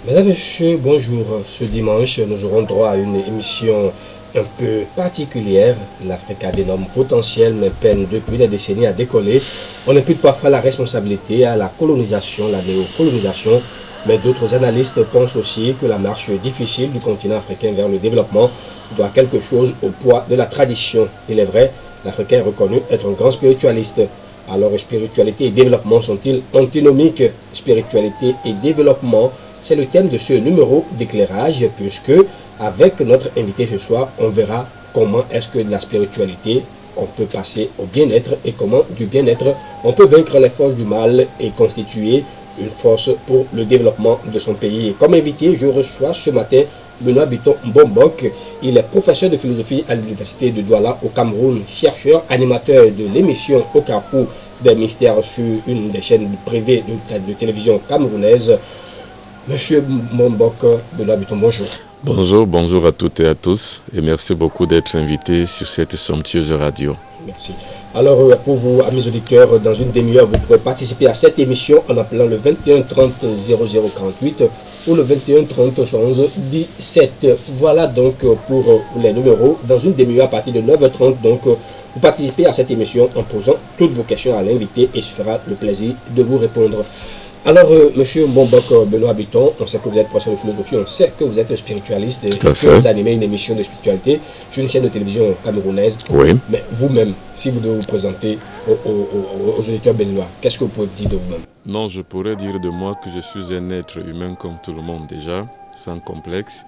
Mesdames et messieurs, bonjour. Ce dimanche, nous aurons droit à une émission un peu particulière. L'Afrique a d'énormes potentiels, mais peine depuis des décennies à décoller. On impute parfois la responsabilité à la colonisation, la néocolonisation, mais d'autres analystes pensent aussi que la marche difficile du continent africain vers le développement doit quelque chose au poids de la tradition. Il est vrai, l'Africain est reconnu être un grand spiritualiste. Alors, spiritualité et développement sont-ils antinomiques? Spiritualité et développement, c'est le thème de ce numéro d'éclairage, puisque avec notre invité ce soir, on verra comment est-ce que de la spiritualité, on peut passer au bien-être et comment du bien-être, on peut vaincre les forces du mal et constituer une force pour le développement de son pays. Et comme invité, je reçois ce matin Benoît Bitton Mbombok. Il est professeur de philosophie à l'université de Douala au Cameroun, chercheur, animateur de l'émission Au Carrefour des mystères sur une des chaînes privées de télévision camerounaise. Monsieur Mbombok, Benoît Bitton, bonjour. Bonjour à toutes et à tous et merci beaucoup d'être invité sur cette somptueuse radio. Merci. Alors, pour vous, amis auditeurs, dans une demi-heure, vous pourrez participer à cette émission en appelant le 21 30 0048 ou le 21 30 71 17. Voilà donc pour les numéros. Dans une demi-heure, à partir de 9h30, donc, vous participez à cette émission en posant toutes vos questions à l'invité et il se fera le plaisir de vous répondre. Alors, monsieur Mbombok Benoît Bitton, on sait que vous êtes professeur de philosophie, on sait que vous êtes spiritualiste et que vous animez une émission de spiritualité sur une chaîne de télévision camerounaise. Oui. Mais vous-même, si vous devez vous présenter aux auditeurs béninois, qu'est-ce que vous pouvez dire de vous-même? Non, je pourrais dire de moi que je suis un être humain comme tout le monde déjà, sans complexe.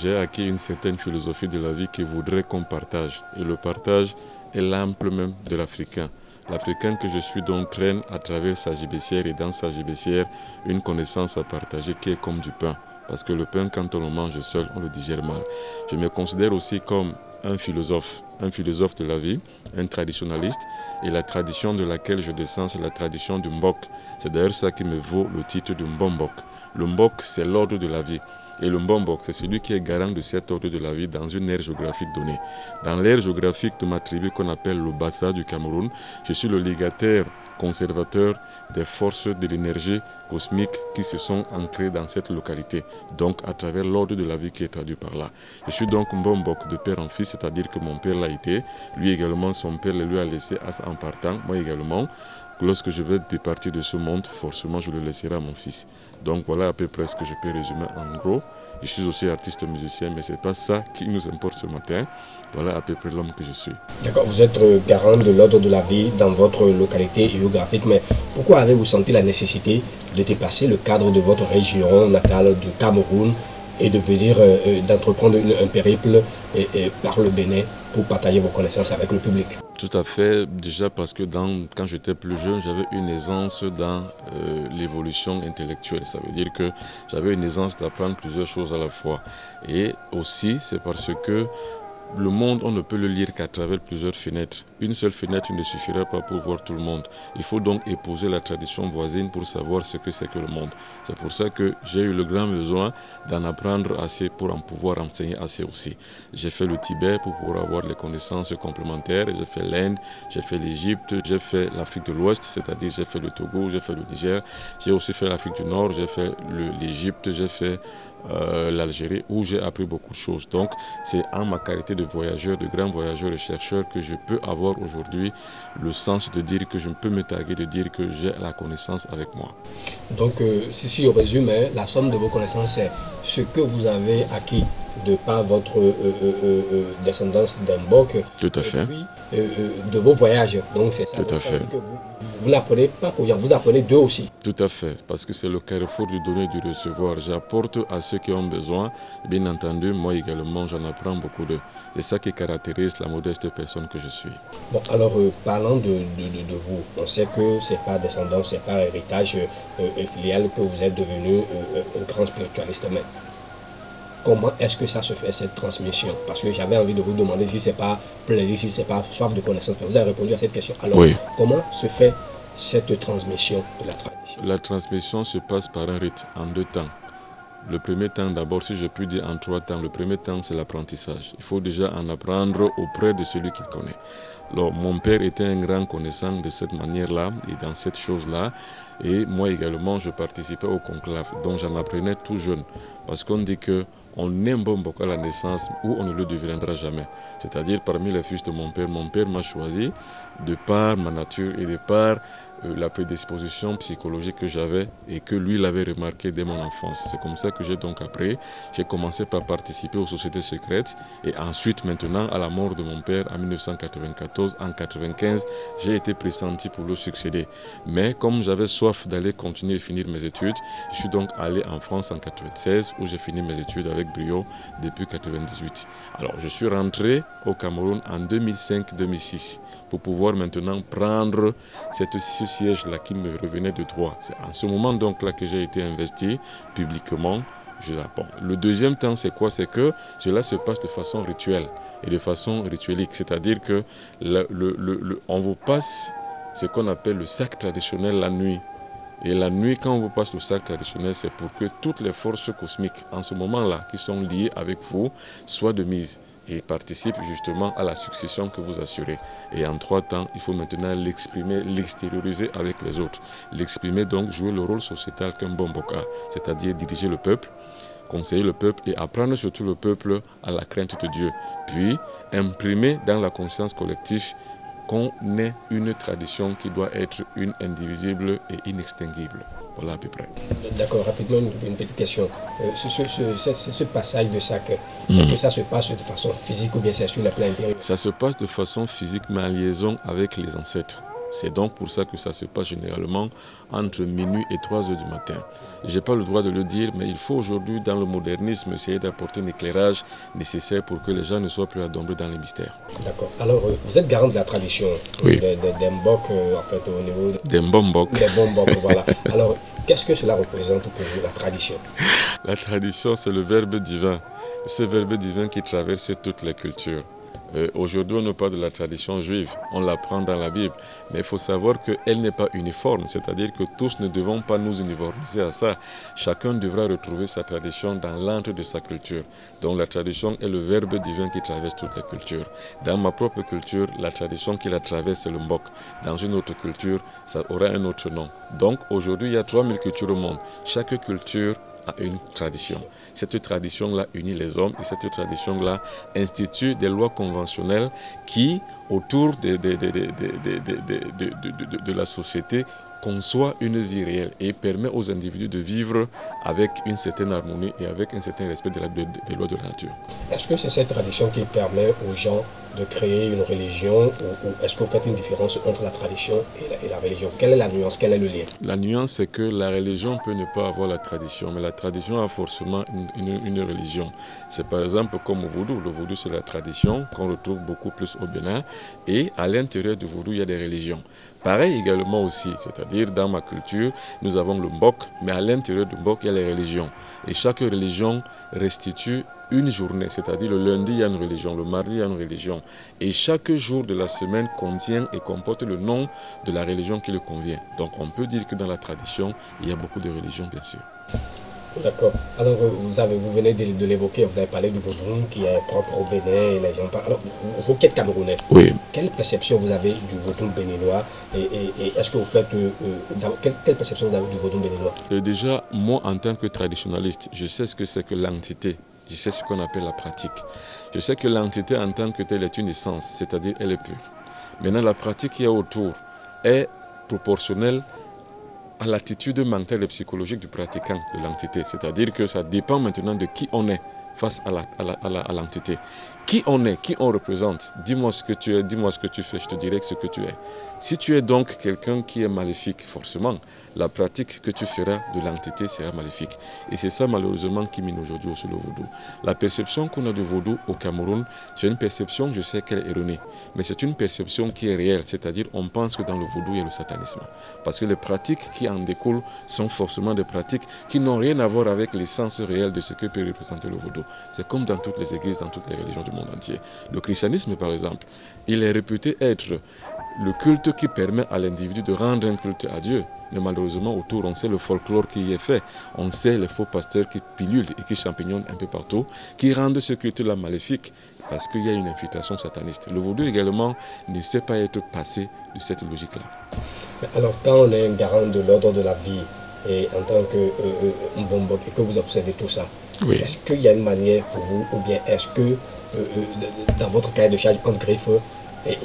J'ai acquis une certaine philosophie de la vie qui voudrait qu'on partage. Et le partage est l'ample même de l'Africain. L'Africain que je suis donc traîne à travers sa gibecière et dans sa gibecière une connaissance à partager qui est comme du pain. Parce que le pain, quand on le mange seul, on le digère mal. Je me considère aussi comme un philosophe de la vie, un traditionnaliste. Et la tradition de laquelle je descends, c'est la tradition du Mbok. C'est d'ailleurs ça qui me vaut le titre de Mbombok. Le Mbok, c'est l'ordre de la vie. Et le Mbombok, c'est celui qui est garant de cet ordre de la vie dans une aire géographique donnée. Dans l'aire géographique de ma tribu qu'on appelle le Bassa du Cameroun, je suis le légataire conservateur des forces de l'énergie cosmique qui se sont ancrées dans cette localité, donc à travers l'ordre de la vie qui est traduit par là. Je suis donc Mbombok de père en fils, c'est-à-dire que mon père l'a été, lui également son père le lui a laissé en partant, moi également. Lorsque je vais départir de ce monde, forcément je le laisserai à mon fils. Donc voilà à peu près ce que je peux résumer en gros. Je suis aussi artiste musicien, mais ce n'est pas ça qui nous importe ce matin. Voilà à peu près l'homme que je suis. D'accord, vous êtes garant de l'ordre de la vie dans votre localité géographique, mais pourquoi avez-vous senti la nécessité de dépasser le cadre de votre région natale du Cameroun et de venir d'entreprendre un périple par le Bénin pour partager vos connaissances avec le public? Tout à fait, déjà parce que quand j'étais plus jeune, j'avais une aisance dans l'évolution intellectuelle. Ça veut dire que j'avais une aisance d'apprendre plusieurs choses à la fois. Et aussi, c'est parce que le monde, on ne peut le lire qu'à travers plusieurs fenêtres. Une seule fenêtre ne suffirait pas pour voir tout le monde. Il faut donc épouser la tradition voisine pour savoir ce que c'est que le monde. C'est pour ça que j'ai eu le grand besoin d'en apprendre assez pour en pouvoir enseigner assez aussi. J'ai fait le Tibet pour pouvoir avoir les connaissances complémentaires. J'ai fait l'Inde, j'ai fait l'Égypte, j'ai fait l'Afrique de l'Ouest, c'est-à-dire j'ai fait le Togo, j'ai fait le Niger. J'ai aussi fait l'Afrique du Nord, j'ai fait l'Égypte, j'ai fait l'Algérie où j'ai appris beaucoup de choses. Donc c'est en ma qualité de voyageur, de grand voyageur et chercheur que je peux avoir aujourd'hui le sens de dire que je peux me targuer de dire que j'ai la connaissance avec moi. Donc si on résume, la somme de vos connaissances c'est ce que vous avez acquis de par votre descendance d'un Mbok. Tout à fait. Et puis de vos voyages. Donc c'est ça. Tout à fait. Que vous n'apprenez pas qu'aux gens, vous apprenez d'eux aussi. Tout à fait, parce que c'est le carrefour du donner et du recevoir. J'apporte à ceux qui ont besoin. Bien entendu, moi également, j'en apprends beaucoup d'eux. C'est ça qui caractérise la modeste personne que je suis. Bon, alors parlant de vous, on sait que c'est par descendance, c'est par héritage filial que vous êtes devenu un grand spiritualiste. Mais comment est-ce que ça se fait, cette transmission? Parce que j'avais envie de vous demander si ce n'est pas plaisir, si ce n'est pas soif de connaissance. Vous avez répondu à cette question. Alors, oui. Comment se fait cette transmission de la tradition? La transmission se passe par un rite en deux temps. Le premier temps, d'abord, si je puis dire en 3 temps, le premier temps, c'est l'apprentissage. Il faut déjà en apprendre auprès de celui qui connaît. Alors, mon père était un grand connaissant de cette manière-là et dans cette chose-là. Et moi également, je participais au conclave. Donc, j'en apprenais tout jeune. Parce qu'on dit que on est un bon bocal à la naissance ou on ne le deviendra jamais. C'est-à-dire, parmi les fils de mon père m'a choisi de par ma nature et de par la prédisposition psychologique que j'avais et que lui l'avait remarqué dès mon enfance. C'est comme ça que j'ai donc appris. J'ai commencé par participer aux sociétés secrètes et ensuite maintenant à la mort de mon père en 1994, en 1995, j'ai été pressenti pour le succéder. Mais comme j'avais soif d'aller continuer et finir mes études, je suis donc allé en France en 1996 où j'ai fini mes études avec brio depuis 1998. Alors je suis rentré au Cameroun en 2005-2006 pour pouvoir maintenant prendre ce siège-là qui me revenait de droit. C'est en ce moment donc là que j'ai été investi publiquement. Bon. Le deuxième temps, c'est quoi? C'est que cela se passe de façon rituelle et de façon rituelique. C'est-à-dire que on vous passe ce qu'on appelle le sac traditionnel la nuit. Et la nuit, quand on vous passe le sac traditionnel, c'est pour que toutes les forces cosmiques, en ce moment-là, qui sont liées avec vous, soient de mise et participent justement à la succession que vous assurez. Et en 3 temps, il faut maintenant l'exprimer, l'extérioriser avec les autres. L'exprimer donc, jouer le rôle sociétal qu'un bon boka, c'est-à-dire diriger le peuple, conseiller le peuple et apprendre surtout le peuple à la crainte de Dieu. Puis, imprimer dans la conscience collective qu'on ait une tradition qui doit être une indivisible et inextinguible. Voilà à peu près. D'accord, rapidement une petite question. Ce passage de sac, est-ce que ça se passe de façon physique ou bien c'est sur le plan intérieur? Ça se passe de façon physique mais en liaison avec les ancêtres. C'est donc pour ça que ça se passe généralement entre minuit et 3 heures du matin. Je n'ai pas le droit de le dire, mais il faut aujourd'hui, dans le modernisme, essayer d'apporter un éclairage nécessaire pour que les gens ne soient plus adombrés dans les mystères. D'accord. Alors, vous êtes garant de la tradition, oui, des Mbok, en fait, au niveau des Mbombok. Des Mbombok, voilà. Alors, qu'est-ce que cela représente pour vous, la tradition? La tradition, c'est le verbe divin. Ce verbe divin qui traverse toutes les cultures. Aujourd'hui, on ne parle de la tradition juive, on l'apprend dans la Bible, mais il faut savoir qu'elle n'est pas uniforme, c'est-à-dire que tous ne devons pas nous uniformiser à ça. Chacun devra retrouver sa tradition dans l'antre de sa culture. Donc la tradition est le verbe divin qui traverse toutes les cultures. Dans ma propre culture, la tradition qui la traverse, c'est le Mbok. Dans une autre culture, ça aura un autre nom. Donc aujourd'hui, il y a 3000 cultures au monde. Chaque culture a une tradition. Cette tradition-là unit les hommes et cette tradition-là institue des lois conventionnelles qui, autour de la société, conçoit une vie réelle et permet aux individus de vivre avec une certaine harmonie et avec un certain respect des lois de la nature. Est-ce que c'est cette tradition qui permet aux gens de créer une religion ou est-ce que vous faites une différence entre la tradition et la religion? Quelle est la nuance? Quel est le lien? La nuance, c'est que la religion peut ne pas avoir la tradition, mais la tradition a forcément une religion. C'est par exemple comme au vaudou. Le vaudou, c'est la tradition qu'on retrouve beaucoup plus au Bénin et à l'intérieur du vaudou, il y a des religions. Pareil également aussi, c'est-à-dire dans ma culture, nous avons le Mbok, mais à l'intérieur du Mbok, il y a les religions. Et chaque religion restitue une journée, c'est-à-dire le lundi, il y a une religion, le mardi, il y a une religion. Et chaque jour de la semaine contient et comporte le nom de la religion qui le convient. Donc on peut dire que dans la tradition, il y a beaucoup de religions, bien sûr. D'accord. Alors, vous venez de l'évoquer, vous avez parlé du vaudou qui est propre au Bénin et les gens parlent. Alors, vous qui êtes Camerounais, oui, quelle perception vous avez du vaudou béninois et est-ce que vous faites. Quelle perception vous avez du vaudou béninois? Déjà, moi, en tant que traditionnaliste, je sais ce que c'est que l'entité. Je sais ce qu'on appelle la pratique. Je sais que l'entité en tant que telle est une essence, c'est-à-dire elle est pure. Maintenant, la pratique qui est autour est proportionnelle à l'attitude mentale et psychologique du pratiquant de l'entité. C'est-à-dire que ça dépend maintenant de qui on est face à l'entité. Qui on est, qui on représente. Dis-moi ce que tu es, dis-moi ce que tu fais, je te dirai ce que tu es. Si tu es donc quelqu'un qui est maléfique, forcément, la pratique que tu feras de l'entité sera maléfique. Et c'est ça malheureusement qui mine aujourd'hui aussi le vaudou. La perception qu'on a du vaudou au Cameroun, c'est une perception, je sais qu'elle est erronée, mais c'est une perception qui est réelle, c'est-à-dire on pense que dans le vaudou il y a le satanisme. Parce que les pratiques qui en découlent sont forcément des pratiques qui n'ont rien à voir avec l'essence réelle de ce que peut représenter le vaudou. C'est comme dans toutes les églises, dans toutes les religions du monde entier. Le christianisme par exemple, il est réputé être le culte qui permet à l'individu de rendre un culte à Dieu. Mais malheureusement, autour, on sait le folklore qui y est fait. On sait les faux pasteurs qui pilulent et qui champignonnent un peu partout, qui rendent ce culte-là maléfique parce qu'il y a une infiltration sataniste. Le vaudou également ne sait pas être passé de cette logique-là. Alors, quand on est un garant de l'ordre de la vie et en tant que Mbombok et que vous observez tout ça, oui. Est-ce qu'il y a une manière pour vous, ou bien est-ce que dans votre cahier de charge entre griffes,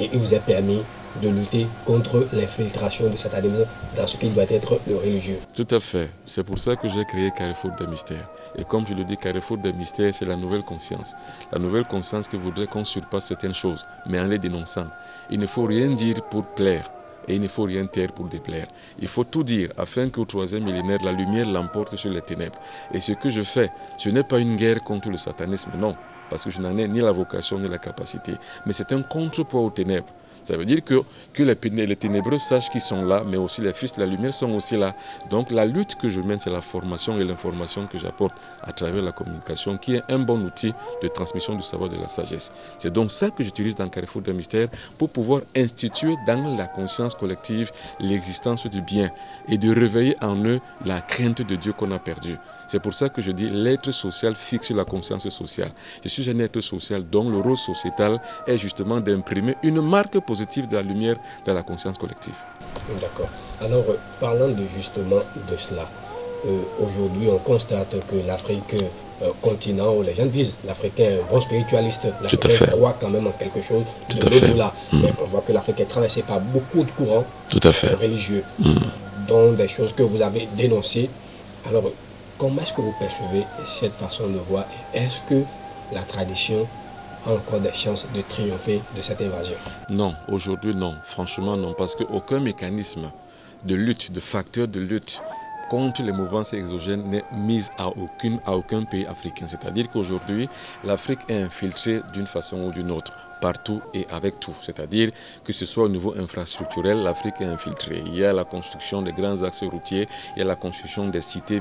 il vous est permis de lutter contre l'infiltration de satanisme dans ce qui doit être le religieux? Tout à fait. C'est pour ça que j'ai créé Carrefour des Mystères. Et comme je le dis, Carrefour des Mystères, c'est la nouvelle conscience. La nouvelle conscience qui voudrait qu'on surpasse certaines choses, mais en les dénonçant. Il ne faut rien dire pour plaire. Et il ne faut rien taire pour déplaire. Il faut tout dire afin qu'au troisième millénaire, la lumière l'emporte sur les ténèbres. Et ce que je fais, ce n'est pas une guerre contre le satanisme, non. Parce que je n'en ai ni la vocation ni la capacité. Mais c'est un contrepoids aux ténèbres. Ça veut dire que les ténébreux sachent qu'ils sont là, mais aussi les fils de la lumière sont aussi là. Donc la lutte que je mène, c'est la formation et l'information que j'apporte à travers la communication, qui est un bon outil de transmission du savoir de la sagesse. C'est donc ça que j'utilise dans Carrefour des Mystères pour pouvoir instituer dans la conscience collective l'existence du bien et de réveiller en eux la crainte de Dieu qu'on a perdue. C'est pour ça que je dis l'être social fixe la conscience sociale. Je suis un être social dont le rôle sociétal est justement d'imprimer une marque positive de la lumière dans la conscience collective. D'accord. Alors, parlant justement de cela, aujourd'hui on constate que l'Afrique, continent où les gens disent l'Africain est un bon spiritualiste, l'Africain croit quand même en quelque chose de l'au-delà. On voit que l'Afrique est traversée par beaucoup de courants religieux, dont des choses que vous avez dénoncées. Alors, comment est-ce que vous percevez cette façon de voir et est-ce que la tradition a encore des chances de triompher de cette invasion? Non, aujourd'hui non, franchement non, parce qu'aucun mécanisme de lutte, de facteur de lutte contre les mouvances exogènes n'est mis à aucun pays africain. C'est-à-dire qu'aujourd'hui, l'Afrique est infiltrée d'une façon ou d'une autre, partout et avec tout. C'est-à-dire que ce soit au niveau infrastructurel, l'Afrique est infiltrée. Il y a la construction des grands axes routiers, il y a la construction des cités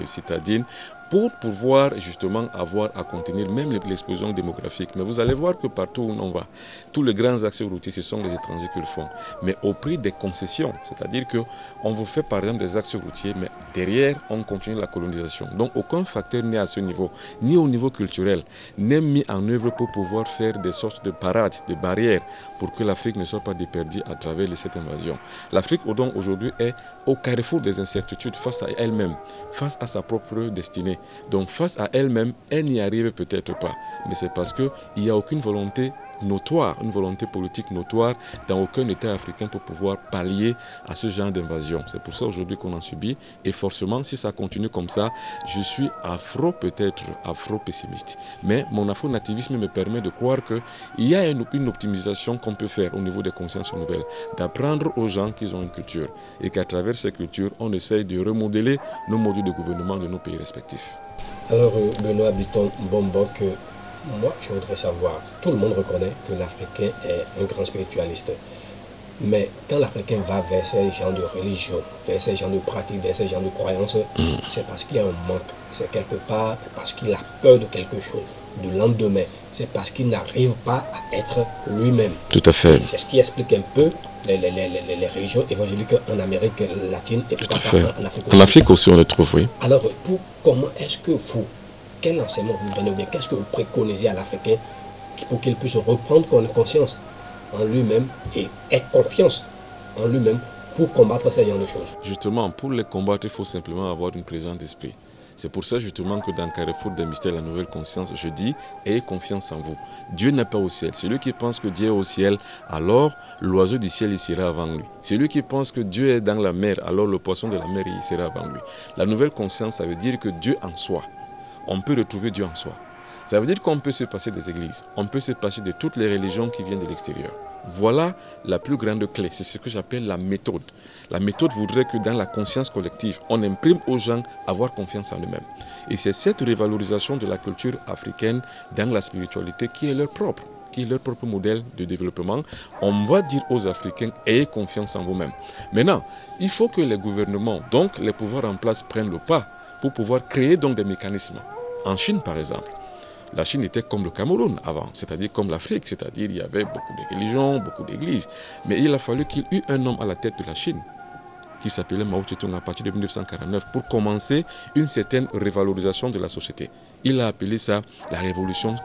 citadines, pour pouvoir justement avoir à contenir même l'explosion démographique. Mais vous allez voir que partout où on va, tous les grands axes routiers, ce sont les étrangers qui le font. Mais au prix des concessions, c'est-à-dire qu'on vous fait par exemple des axes routiers, mais derrière, on continue la colonisation. Donc aucun facteur n'est à ce niveau, ni au niveau culturel, n'est mis en œuvre pour pouvoir faire des sortes de parades, de barrières, pour que l'Afrique ne soit pas déperdue à travers cette invasion. L'Afrique aujourd'hui est au carrefour des incertitudes face à elle-même, face à sa propre destinée. Donc face à elle-même, elle n'y arrive peut-être pas. Mais c'est parce qu'il n'y a aucune volonté notoire, une volonté politique notoire dans aucun État africain pour pouvoir pallier à ce genre d'invasion. C'est pour ça aujourd'hui qu'on en subit. Et forcément, si ça continue comme ça, je suis peut-être afro-pessimiste. Mais mon afro-nativisme me permet de croire qu'il y a une optimisation qu'on peut faire au niveau des consciences nouvelles, d'apprendre aux gens qu'ils ont une culture et qu'à travers ces cultures, on essaye de remodeler nos modules de gouvernement de nos pays respectifs. Alors, Benoît Biton-Mbombok, moi, je voudrais savoir, tout le monde reconnaît que l'Africain est un grand spiritualiste. Mais quand l'Africain va vers ces genres de religion, vers ces genres de pratiques, vers ces genres de croyances, c'est parce qu'il y a un manque. C'est quelque part parce qu'il a peur de quelque chose, du lendemain. C'est parce qu'il n'arrive pas à être lui-même. Tout à fait. C'est ce qui explique un peu les religions évangéliques en Amérique latine et tout à fait. En Afrique aussi. En Afrique aussi, on le trouve, oui. Alors, comment est-ce que quel enseignement vous donnez ou bien qu'est-ce que vous préconisez à l'Africain pour qu'il puisse reprendre conscience en lui-même et ait confiance en lui-même pour combattre ces genres de choses? Justement, pour les combattre, il faut simplement avoir une présence d'esprit. C'est pour ça justement que dans Carrefour des Mystères, la nouvelle conscience, je dis, ayez confiance en vous. Dieu n'est pas au ciel. Celui qui pense que Dieu est au ciel, alors l'oiseau du ciel, il sera avant lui. Celui qui pense que Dieu est dans la mer, alors le poisson de la mer, il sera avant lui. La nouvelle conscience, ça veut dire que Dieu en soi, on peut retrouver Dieu en soi. Ça veut dire qu'on peut se passer des églises, on peut se passer de toutes les religions qui viennent de l'extérieur. Voilà la plus grande clé, c'est ce que j'appelle la méthode. La méthode voudrait que dans la conscience collective, on imprime aux gens avoir confiance en eux-mêmes. Et c'est cette révalorisation de la culture africaine dans la spiritualité qui est leur propre modèle de développement. On va dire aux Africains, ayez confiance en vous-même. Maintenant, il faut que les gouvernements, donc les pouvoirs en place, prennent le pas pour pouvoir créer donc des mécanismes. En Chine, par exemple, la Chine était comme le Cameroun avant, c'est-à-dire comme l'Afrique, c'est-à-dire il y avait beaucoup de religions, beaucoup d'églises. Mais il a fallu qu'il y ait un homme à la tête de la Chine, qui s'appelait Mao Tse-tung à partir de 1949, pour commencer une certaine révalorisation de la société. Il a appelé ça la révolution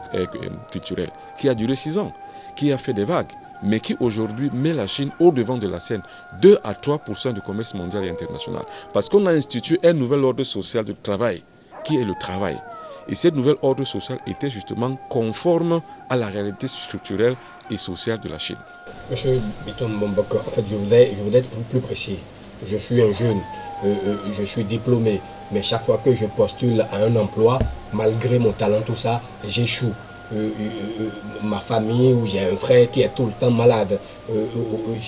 culturelle, qui a duré 6 ans, qui a fait des vagues, mais qui aujourd'hui met la Chine au devant de la scène, 2 à 3% du commerce mondial et international. Parce qu'on a institué un nouvel ordre social de travail, qui est le travail. Et ce nouvel ordre social était justement conforme à la réalité structurelle et sociale de la Chine. Monsieur Bitton Bombok, en fait, je voudrais être plus précis. Je suis un jeune, je suis diplômé, mais chaque fois que je postule à un emploi, malgré mon talent, tout ça, j'échoue. Ma famille, où j'ai un frère qui est tout le temps malade,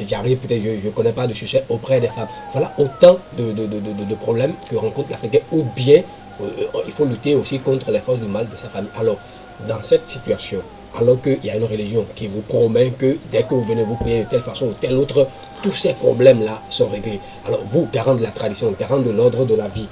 j'arrive peut-être, je ne connais pas de succès auprès des femmes. Voilà autant de problèmes que rencontre l'Africain, ou bien il faut lutter aussi contre les forces du mal de sa famille. Alors, dans cette situation, alors qu'il y a une religion qui vous promet que dès que vous venez vous prier de telle façon ou telle autre, tous ces problèmes-là sont réglés. Alors vous, garant de la tradition, garant de l'ordre de la vie,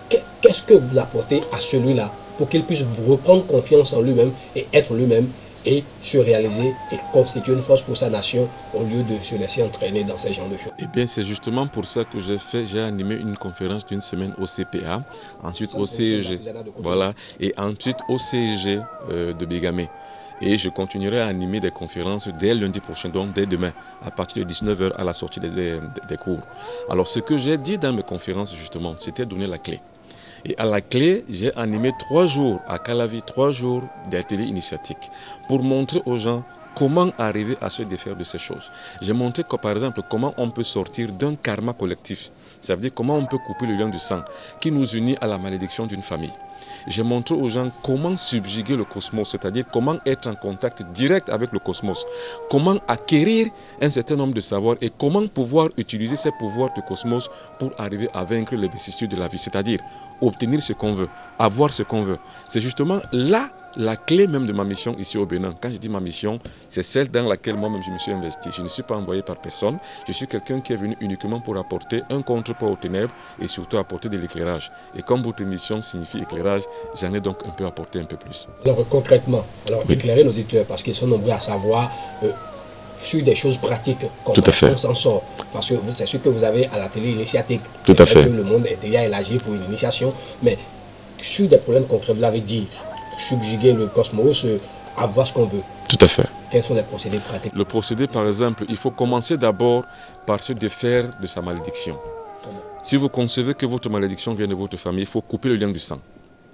qu'est-ce que vous apportez à celui-là pour qu'il puisse reprendre confiance en lui-même et être lui-même et se réaliser et constituer une force pour sa nation au lieu de se laisser entraîner dans ce genre de choses? Eh bien, c'est justement pour ça que j'ai animé une conférence d'une semaine au CPA, ensuite au CEG, voilà, et ensuite au CEG de Bégamé. Et je continuerai à animer des conférences dès lundi prochain, donc dès demain, à partir de 19 h à la sortie des cours. Alors, ce que j'ai dit dans mes conférences, justement, c'était donner la clé. Et à la clé, j'ai animé 3 jours à Calavi, 3 jours d'ateliers initiatiques pour montrer aux gens comment arriver à se défaire de ces choses. J'ai montré que, par exemple, comment on peut sortir d'un karma collectif. Ça veut dire comment on peut couper le lien du sang qui nous unit à la malédiction d'une famille. J'ai montré aux gens comment subjuguer le cosmos, c'est-à-dire comment être en contact direct avec le cosmos, comment acquérir un certain nombre de savoirs et comment pouvoir utiliser ces pouvoirs du cosmos pour arriver à vaincre les vicissitudes de la vie, c'est-à-dire obtenir ce qu'on veut, avoir ce qu'on veut. C'est justement là la clé même de ma mission ici au Bénin. Quand je dis ma mission, c'est celle dans laquelle moi-même je me suis investi. Je ne suis pas envoyé par personne. Je suis quelqu'un qui est venu uniquement pour apporter un contrepoids aux ténèbres et surtout apporter de l'éclairage. Et comme votre mission signifie éclairage, j'en ai donc un peu apporté un peu plus. Alors concrètement, éclairer nos auditeurs parce qu'ils sont nombreux à savoir sur des choses pratiques, comment on s'en sort. Parce que c'est sûr que vous avez à la télé initiatique. Tout à fait. Que le monde est déjà élargi pour une initiation, mais sur des problèmes concrets, vous l'avez dit, subjuguer le cosmos, avoir ce qu'on veut. Tout à fait. Quels sont les procédés pratiques? Le procédé, par exemple, il faut commencer d'abord par se défaire de sa malédiction. Si vous concevez que votre malédiction vient de votre famille, il faut couper le lien du sang.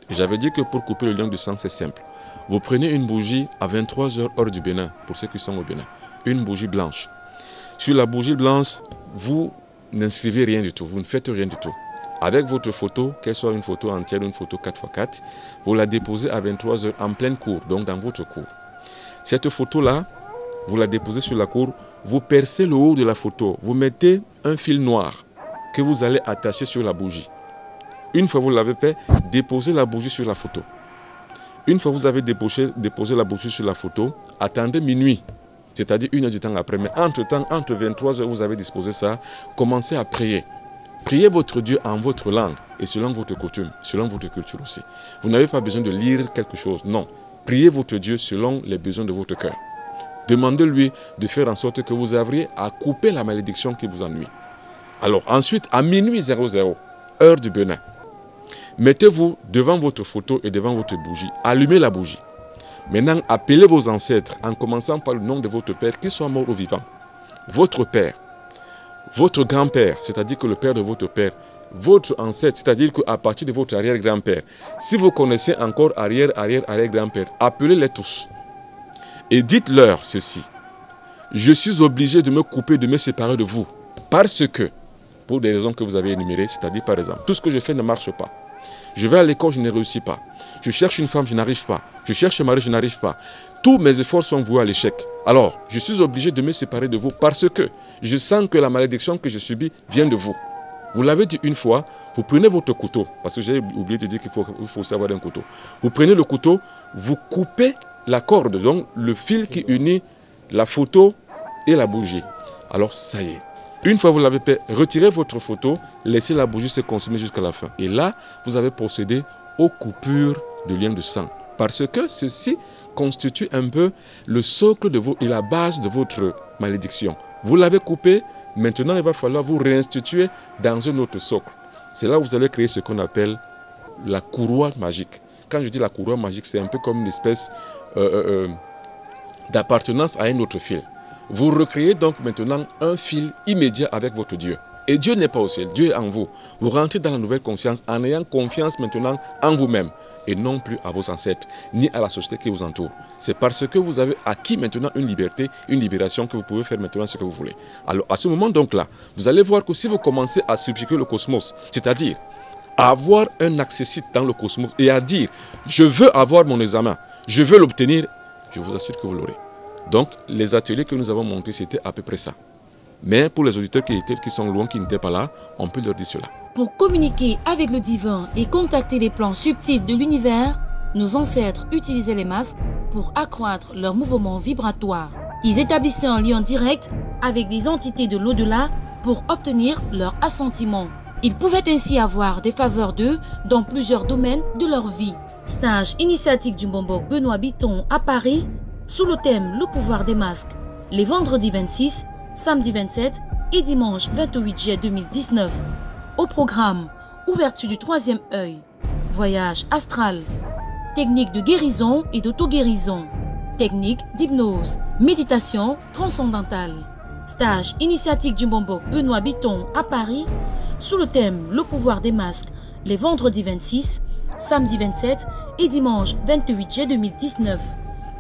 J'avais dit que pour couper le lien du sang, c'est simple. Vous prenez une bougie à 23 h heure du Bénin, pour ceux qui sont au Bénin. Une bougie blanche. Sur la bougie blanche, vous n'inscrivez rien du tout, vous ne faites rien du tout. Avec votre photo, qu'elle soit une photo entière ou une photo 4x4, vous la déposez à 23 h en pleine cour, donc dans votre cour. Cette photo-là, vous la déposez sur la cour, vous percez le haut de la photo, vous mettez un fil noir que vous allez attacher sur la bougie. Une fois que vous l'avez fait, déposez la bougie sur la photo. Une fois que vous avez déposé la bougie sur la photo, attendez minuit, c'est-à-dire 1 heure du temps après. Mais entre-temps, entre 23 h, vous avez disposé ça, commencez à prier. Priez votre Dieu en votre langue et selon votre coutume, selon votre culture aussi. Vous n'avez pas besoin de lire quelque chose, non. Priez votre Dieu selon les besoins de votre cœur. Demandez-lui de faire en sorte que vous arriviez à couper la malédiction qui vous ennuie. Alors ensuite, à minuit 00, heure du Bénin, mettez-vous devant votre photo et devant votre bougie. Allumez la bougie. Maintenant, appelez vos ancêtres en commençant par le nom de votre père, qu'il soit mort ou vivant. Votre père, votre grand-père, c'est-à-dire que le père de votre père, votre ancêtre, c'est-à-dire qu'à partir de votre arrière-grand-père, si vous connaissez encore arrière-grand-père, appelez-les tous. Et dites-leur ceci. Je suis obligé de me couper, de me séparer de vous. Parce que, pour des raisons que vous avez énumérées, c'est-à-dire par exemple, tout ce que je fais ne marche pas. Je vais à l'école, je ne réussis pas. Je cherche une femme, je n'arrive pas. Je cherche un mari, je n'arrive pas. Tous mes efforts sont voués à l'échec. Alors, je suis obligé de me séparer de vous parce que je sens que la malédiction que je subis vient de vous. Vous l'avez dit une fois, vous prenez votre couteau, parce que j'ai oublié de dire qu'il faut savoir un couteau. Vous prenez le couteau, vous coupez la corde, donc le fil qui unit la photo et la bougie. Alors, ça y est. Une fois que vous l'avez fait, retirez votre photo, laissez la bougie se consumer jusqu'à la fin. Et là, vous avez procédé aux coupures de liens de sang. Parce que ceci constitue un peu le socle et la base de votre malédiction. Vous l'avez coupé, maintenant il va falloir vous réinstituer dans un autre socle. C'est là où vous allez créer ce qu'on appelle la courroie magique. Quand je dis la courroie magique, c'est un peu comme une espèce d'appartenance à un autre fil. Vous recréez donc maintenant un fil immédiat avec votre Dieu. Et Dieu n'est pas au ciel, Dieu est en vous. Vous rentrez dans la nouvelle confiance en ayant confiance maintenant en vous-même et non plus à vos ancêtres, ni à la société qui vous entoure. C'est parce que vous avez acquis maintenant une liberté, une libération que vous pouvez faire maintenant ce que vous voulez. Alors à ce moment donc là, vous allez voir que si vous commencez à subjuguer le cosmos, c'est-à-dire à avoir un accès dans le cosmos et à dire « je veux avoir mon examen, je veux l'obtenir », je vous assure que vous l'aurez. Donc les ateliers que nous avons montrés, c'était à peu près ça. Mais pour les auditeurs qui sont loin, qui n'étaient pas là, on peut leur dire cela. Pour communiquer avec le divin et contacter les plans subtils de l'univers, nos ancêtres utilisaient les masques pour accroître leur mouvement vibratoire. Ils établissaient un lien direct avec des entités de l'au-delà pour obtenir leur assentiment. Ils pouvaient ainsi avoir des faveurs d'eux dans plusieurs domaines de leur vie. Stage initiatique du Mbombog Benoît Biton à Paris, sous le thème « Le pouvoir des masques », les vendredis 26, samedi 27 et dimanche 28 juillet 2019. Au programme, ouverture du troisième œil, voyage astral, technique de guérison et d'auto-guérison, technique d'hypnose, méditation transcendantale. Stage initiatique du Mbombog Benoît Biton à Paris, sous le thème « Le pouvoir des masques », les vendredis 26, samedi 27 et dimanche 28 juillet 2019.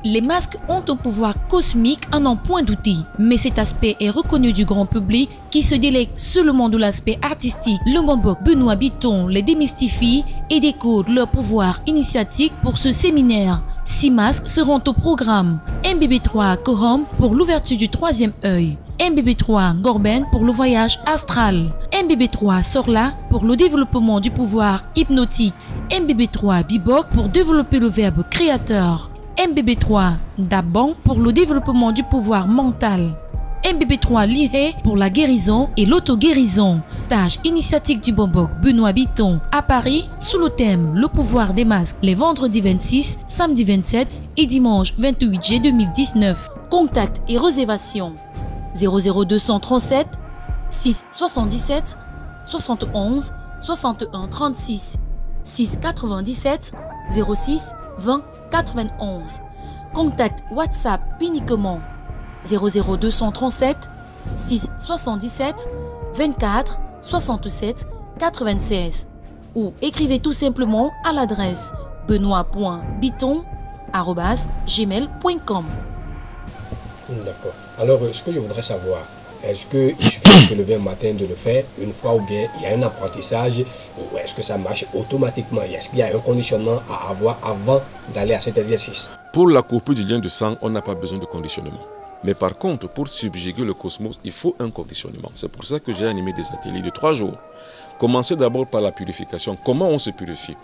Les masques ont un pouvoir cosmique à n'en point douter, mais cet aspect est reconnu du grand public qui se délecte seulement de l'aspect artistique. Le Mbombog Benoît Biton les démystifie et décode leur pouvoir initiatique pour ce séminaire. 6 masques seront au programme. MBB3 Corum pour l'ouverture du troisième œil. MBB3 Gorben pour le voyage astral. MBB3 Sorla pour le développement du pouvoir hypnotique. MBB3 Bibok pour développer le verbe créateur. MBB3 Dabon pour le développement du pouvoir mental. MBB3 Lihé pour la guérison et l'auto-guérison. Tâche initiatique du Mbombog Benoît Biton à Paris sous le thème « Le pouvoir des masques » les vendredis 26, samedi 27 et dimanche 28 juillet 2019. Contact et réservation 00237 677 71 61 36 697 06 20 91. Contact WhatsApp uniquement 00237 677 24 67 96 ou écrivez tout simplement à l'adresse benoît.biton@gmail.com. D'accord. Alors, ce que je voudrais savoir, est-ce qu'il suffit de se lever un matin de le faire une fois ou bien il y a un apprentissage ou est-ce que ça marche automatiquement? Est-ce qu'il y a un conditionnement à avoir avant d'aller à cet exercice? Pour la coupure du lien de sang, on n'a pas besoin de conditionnement. Mais par contre, pour subjuguer le cosmos, il faut un conditionnement. C'est pour ça que j'ai animé des ateliers de 3 jours. Commencez d'abord par la purification. Comment on se purifie?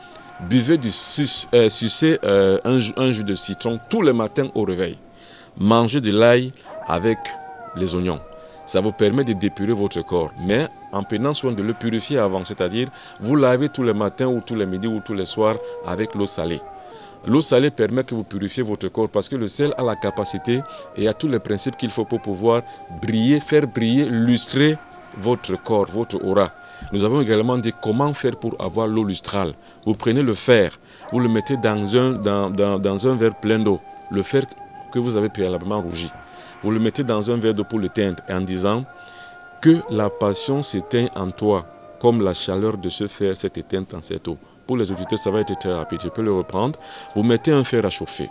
Buvez sucez un jus de citron tous les matins au réveil. Mangez de l'ail avec les oignons. Ça vous permet de dépurer votre corps, mais en prenant soin de le purifier avant, c'est-à-dire vous lavez tous les matins ou tous les midis ou tous les soirs avec l'eau salée. L'eau salée permet que vous purifiez votre corps parce que le sel a la capacité et a tous les principes qu'il faut pour pouvoir briller, faire briller, lustrer votre corps, votre aura. Nous avons également dit comment faire pour avoir l'eau lustrale. Vous prenez le fer, vous le mettez dans un verre plein d'eau, le fer que vous avez préalablement rougi. Vous le mettez dans un verre d'eau pour l'éteindre en disant que la passion s'éteint en toi, comme la chaleur de ce fer s'est éteinte en cette eau. Pour les auditeurs, ça va être très rapide. Je peux le reprendre. Vous mettez un fer à chauffer.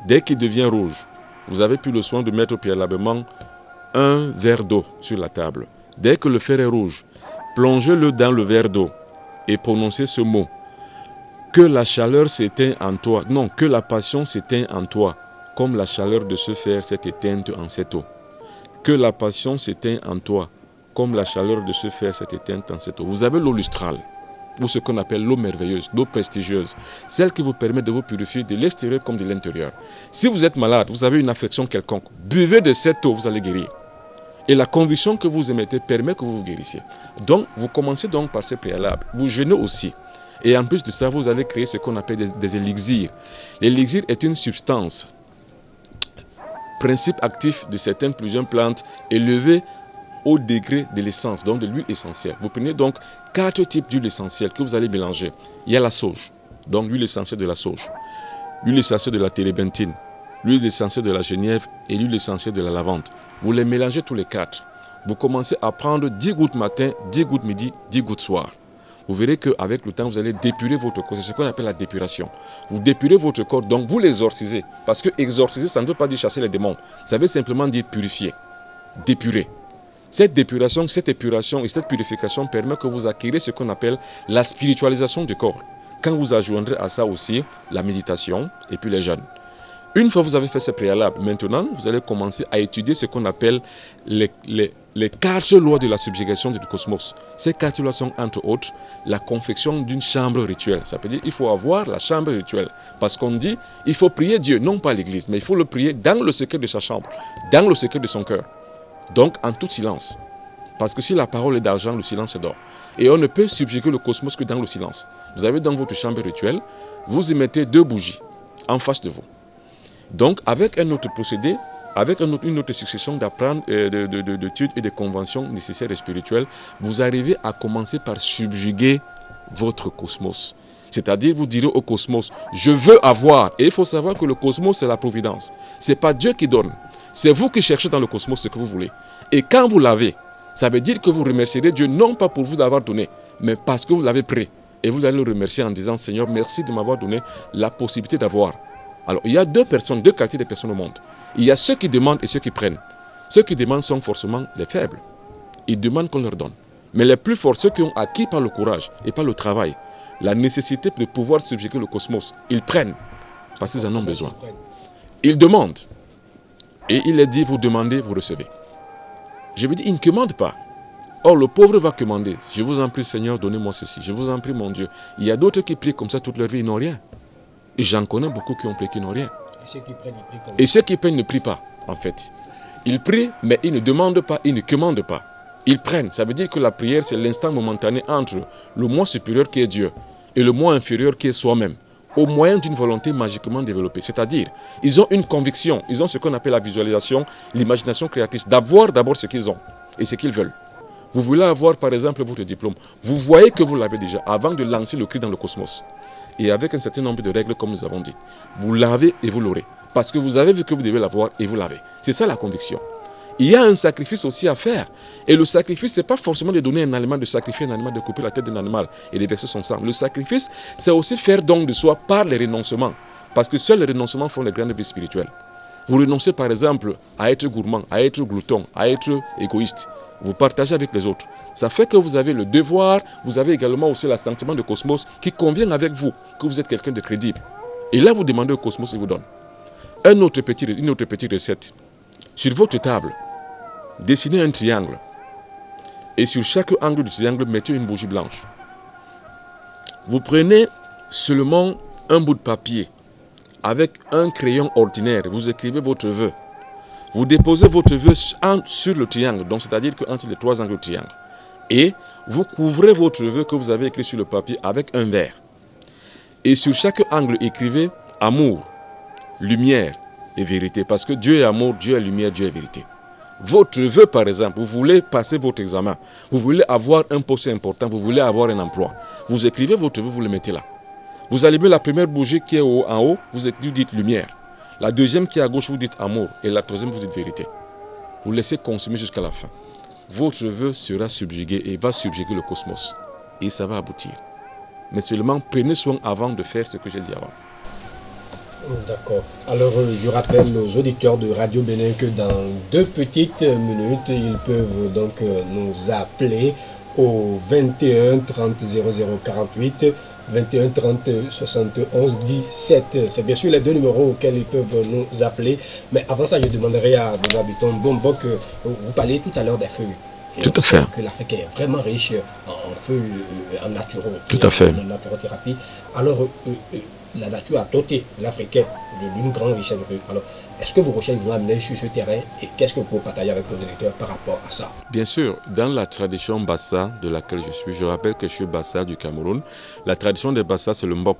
Dès qu'il devient rouge, vous avez pris le soin de mettre préalablement un verre d'eau sur la table. Dès que le fer est rouge, plongez-le dans le verre d'eau et prononcez ce mot. Que la chaleur s'éteint en toi. Non, que la passion s'éteint en toi, comme la chaleur de ce fer s'est éteinte en cette eau. Que la passion s'éteint en toi, comme la chaleur de ce fer s'est éteinte en cette eau. Vous avez l'eau lustrale, ou ce qu'on appelle l'eau merveilleuse, l'eau prestigieuse, celle qui vous permet de vous purifier de l'extérieur comme de l'intérieur. Si vous êtes malade, vous avez une affection quelconque, buvez de cette eau, vous allez guérir. Et la conviction que vous émettez permet que vous vous guérissiez. Donc, vous commencez donc par ce préalable. Vous jeûnez aussi. Et en plus de ça, vous allez créer ce qu'on appelle des élixirs. L'élixir est une substance, principe actif de certaines plusieurs plantes, élevé au degré de l'essence, donc de l'huile essentielle. Vous prenez donc 4 types d'huile essentielle que vous allez mélanger. Il y a la sauge, donc l'huile essentielle de la sauge, l'huile essentielle de la térébenthine, l'huile essentielle de la genièvre et l'huile essentielle de la lavande. Vous les mélangez tous les 4. Vous commencez à prendre 10 gouttes matin, 10 gouttes midi, 10 gouttes soir. Vous verrez qu'avec le temps, vous allez dépurer votre corps. C'est ce qu'on appelle la dépuration. Vous dépurez votre corps, donc vous l'exorcisez. Parce que exorciser, ça ne veut pas dire chasser les démons. Ça veut simplement dire purifier, dépurer. Cette dépuration, cette épuration et cette purification permet que vous acquérez ce qu'on appelle la spiritualisation du corps. Quand vous adjoindrez à ça aussi la méditation et puis les jeûnes. Une fois que vous avez fait ce préalable, maintenant, vous allez commencer à étudier ce qu'on appelle les 4 lois de la subjugation du cosmos. Ces 4 lois sont, entre autres, la confection d'une chambre rituelle. Ça veut dire qu'il faut avoir la chambre rituelle. Parce qu'on dit, il faut prier Dieu, non pas l'église, mais il faut le prier dans le secret de sa chambre, dans le secret de son cœur. Donc, en tout silence. Parce que si la parole est d'argent, le silence est d'or. Et on ne peut subjuguer le cosmos que dans le silence. Vous avez dans votre chambre rituelle, vous y mettez 2 bougies en face de vous. Donc, avec un autre procédé, avec une autre succession d'études et de conventions nécessaires et spirituelles, vous arrivez à commencer par subjuguer votre cosmos. C'est-à-dire, vous direz au cosmos, je veux avoir. Et il faut savoir que le cosmos, c'est la providence. Ce n'est pas Dieu qui donne. C'est vous qui cherchez dans le cosmos ce que vous voulez. Et quand vous l'avez, ça veut dire que vous remercierez Dieu non pas pour vous l'avoir donné, mais parce que vous l'avez pris. Et vous allez le remercier en disant, Seigneur, merci de m'avoir donné la possibilité d'avoir. Alors, il y a 2 qualités de personnes au monde. Il y a ceux qui demandent et ceux qui prennent. Ceux qui demandent sont forcément les faibles. Ils demandent qu'on leur donne. Mais les plus forts, ceux qui ont acquis par le courage et par le travail, la nécessité de pouvoir subjuguer le cosmos, ils prennent parce qu'ils en ont besoin. Ils demandent. Et il est dit, vous demandez, vous recevez. Je veux dire, ils ne commandent pas. Or, le pauvre va commander. Je vous en prie, Seigneur, donnez-moi ceci. Je vous en prie, mon Dieu. Il y a d'autres qui prient comme ça toute leur vie, ils n'ont rien. Et j'en connais beaucoup qui ont prié, qui n'ont rien. Et ceux qui prennent, ils prient comme Et ceux qui prennent ne prient pas, en fait. Ils prient, mais ils ne demandent pas, ils ne commandent pas. Ils prennent. Ça veut dire que la prière, c'est l'instant momentané entre le moi supérieur qui est Dieu et le moi inférieur qui est soi-même, au moyen d'une volonté magiquement développée. C'est-à-dire, ils ont une conviction, ils ont ce qu'on appelle la visualisation, l'imagination créatrice, d'avoir d'abord ce qu'ils ont et ce qu'ils veulent. Vous voulez avoir, par exemple, votre diplôme. Vous voyez que vous l'avez déjà avant de lancer le cri dans le cosmos. Et avec un certain nombre de règles, comme nous avons dit. Vous l'avez et vous l'aurez. Parce que vous avez vu que vous devez l'avoir et vous l'avez. C'est ça la conviction. Il y a un sacrifice aussi à faire. Et le sacrifice, ce n'est pas forcément de donner un animal, de sacrifier un animal, de couper la tête d'un animal et de verser son sang. Le sacrifice, c'est aussi faire don de soi par les renoncements. Parce que seuls les renoncements font les grandes vies spirituelles. Vous renoncez par exemple à être gourmand, à être glouton, à être égoïste. Vous partagez avec les autres. Ça fait que vous avez le devoir, vous avez également aussi l'assentiment de cosmos qui convient avec vous, que vous êtes quelqu'un de crédible. Et là, vous demandez au cosmos, il vous donne. Une autre petite recette. Sur votre table, dessinez un triangle. Et sur chaque angle du triangle, mettez une bougie blanche. Vous prenez seulement un bout de papier avec un crayon ordinaire. Vous écrivez votre vœu. Vous déposez votre vœu sur le triangle, donc c'est-à-dire qu'entre les 3 angles du triangle. Et vous couvrez votre vœu que vous avez écrit sur le papier avec un verre. Et sur chaque angle, écrivez amour, lumière et vérité. Parce que Dieu est amour, Dieu est lumière, Dieu est vérité. Votre vœu, par exemple, vous voulez passer votre examen, vous voulez avoir un poste important, vous voulez avoir un emploi. Vous écrivez votre vœu, vous le mettez là. Vous allumez la première bougie qui est en haut, vous dites lumière. La deuxième qui est à gauche, vous dites amour. Et la troisième, vous dites vérité. Vous laissez consumer jusqu'à la fin. Votre vœu sera subjugué et va subjuguer le cosmos. Et ça va aboutir. Mais seulement, prenez soin avant de faire ce que j'ai dit avant. D'accord. Alors, je rappelle aux auditeurs de Radio Bénin que dans 2 petites minutes, ils peuvent donc nous appeler au 21 30 00 48, 21 30 71 17. C'est bien sûr les 2 numéros auxquels ils peuvent nous appeler. Mais avant ça, je demanderai à Benoît Bitton Bombo que vous parliez tout à l'heure des feuilles. Tout à fait. Que l'Afrique est vraiment riche en feuilles, en naturaux. Tout à fait. En naturothérapie. Alors, la nature a doté l'Africain d'une grande richesse de feuilles. Alors, Est-ce que vos recherches vous ont amené sur ce terrain et qu'est-ce que vous pouvez partager avec nos électeurs par rapport à ça? Bien sûr, dans la tradition Bassa de laquelle je suis, je rappelle que je suis Bassa du Cameroun, la tradition des Bassa c'est le Mbok.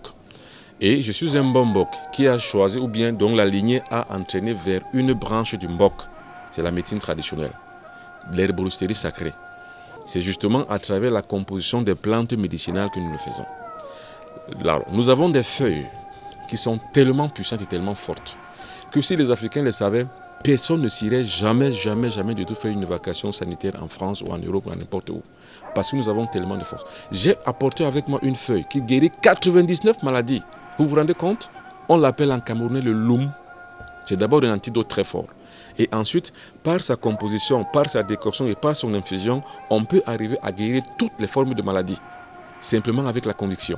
Et je suis un bon Mbok qui a choisi ou bien dont la lignée a entraîné vers une branche du Mbok. C'est la médecine traditionnelle, l'herboristerie sacrée. C'est justement à travers la composition des plantes médicinales que nous le faisons. Alors, nous avons des feuilles qui sont tellement puissantes et tellement fortes que si les Africains le savaient, personne ne s'irait jamais du tout faire une vacation sanitaire en France ou en Europe ou n'importe où. Parce que nous avons tellement de force. J'ai apporté avec moi une feuille qui guérit 99 maladies. Vous vous rendez compte? On l'appelle en camerounais le loum. C'est d'abord un antidote très fort. Et ensuite, par sa composition, par sa décoction et par son infusion, on peut arriver à guérir toutes les formes de maladies. Simplement avec la conviction.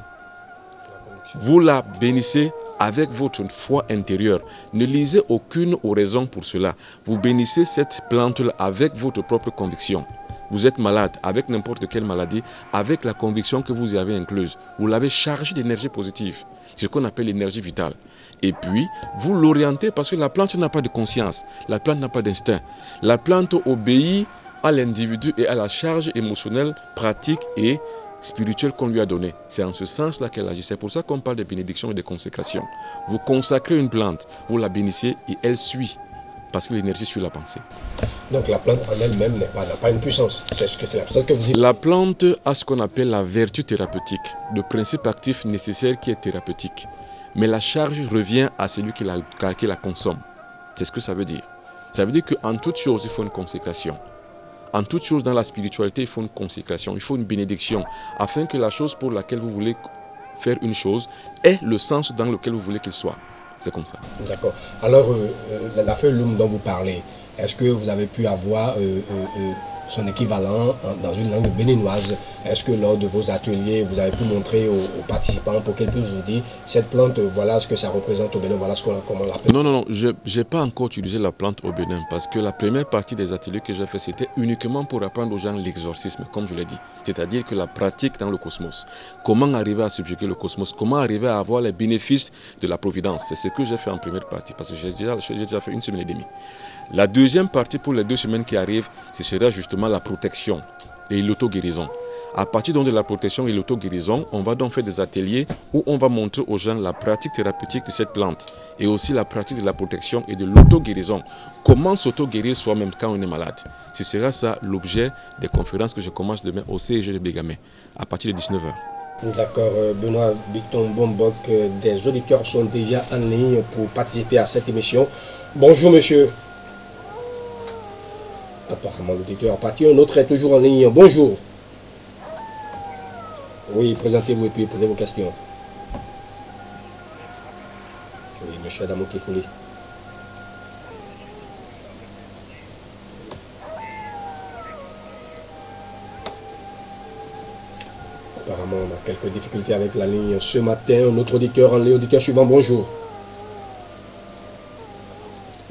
Vous la bénissez avec votre foi intérieure. Ne lisez aucune oraison pour cela. Vous bénissez cette plante-là avec votre propre conviction. Vous êtes malade avec n'importe quelle maladie, avec la conviction que vous y avez incluse. Vous l'avez chargée d'énergie positive, ce qu'on appelle l'énergie vitale. Et puis, vous l'orientez parce que la plante n'a pas de conscience, la plante n'a pas d'instinct. La plante obéit à l'individu et à la charge émotionnelle, pratique et spirituelle qu'on lui a donnée. C'est en ce sens-là qu'elle agit. C'est pour ça qu'on parle de bénédiction et de consécration. Vous consacrez une plante, vous la bénissez et elle suit. Parce que l'énergie suit la pensée. Donc la plante en elle-même n'a pas une puissance. C'est la puissance que vous dites. La plante a ce qu'on appelle la vertu thérapeutique, le principe actif nécessaire qui est thérapeutique. Mais la charge revient à celui qui la consomme. C'est ce que ça veut dire. Ça veut dire qu'en toute chose, il faut une consécration. En toute chose dans la spiritualité, il faut une consécration, il faut une bénédiction, afin que la chose pour laquelle vous voulez faire une chose ait le sens dans lequel vous voulez qu'il soit. C'est comme ça. D'accord. Alors, la feuille loum dont vous parlez, est-ce que vous avez pu avoir son équivalent dans une langue béninoise? Est-ce que lors de vos ateliers, vous avez pu montrer aux participants pour qu'ils puissent vous dire cette plante, voilà ce que ça représente au Bénin, voilà comment on l'appelle? Non, je n'ai pas encore utilisé la plante au Bénin parce que la première partie des ateliers que j'ai fait, c'était uniquement pour apprendre aux gens l'exorcisme, comme je l'ai dit. C'est-à-dire que la pratique dans le cosmos. Comment arriver à subjuguer le cosmos? Comment arriver à avoir les bénéfices de la providence? C'est ce que j'ai fait en première partie parce que j'ai déjà fait 1 semaine et demie. La deuxième partie pour les 2 semaines qui arrivent, ce sera justement la protection et l'auto-guérison. À partir donc de la protection et l'auto-guérison, on va donc faire des ateliers où on va montrer aux gens la pratique thérapeutique de cette plante et aussi la pratique de la protection et de l'auto-guérison. Comment s'auto-guérir soi-même quand on est malade. Ce sera ça l'objet des conférences que je commence demain au CEG de Bégamé à partir de 19h. D'accord, Benoît Victon Bombok, des auditeurs sont déjà en ligne pour participer à cette émission. Bonjour monsieur. Apparemment l'auditeur est parti, un autre est toujours en ligne. Bonjour. Oui, présentez-vous et puis posez vos questions. Oui, monsieur Adamo Kifouli. Apparemment, on a quelques difficultés avec la ligne ce matin. Un autre auditeur en ligne, auditeur suivant, bonjour.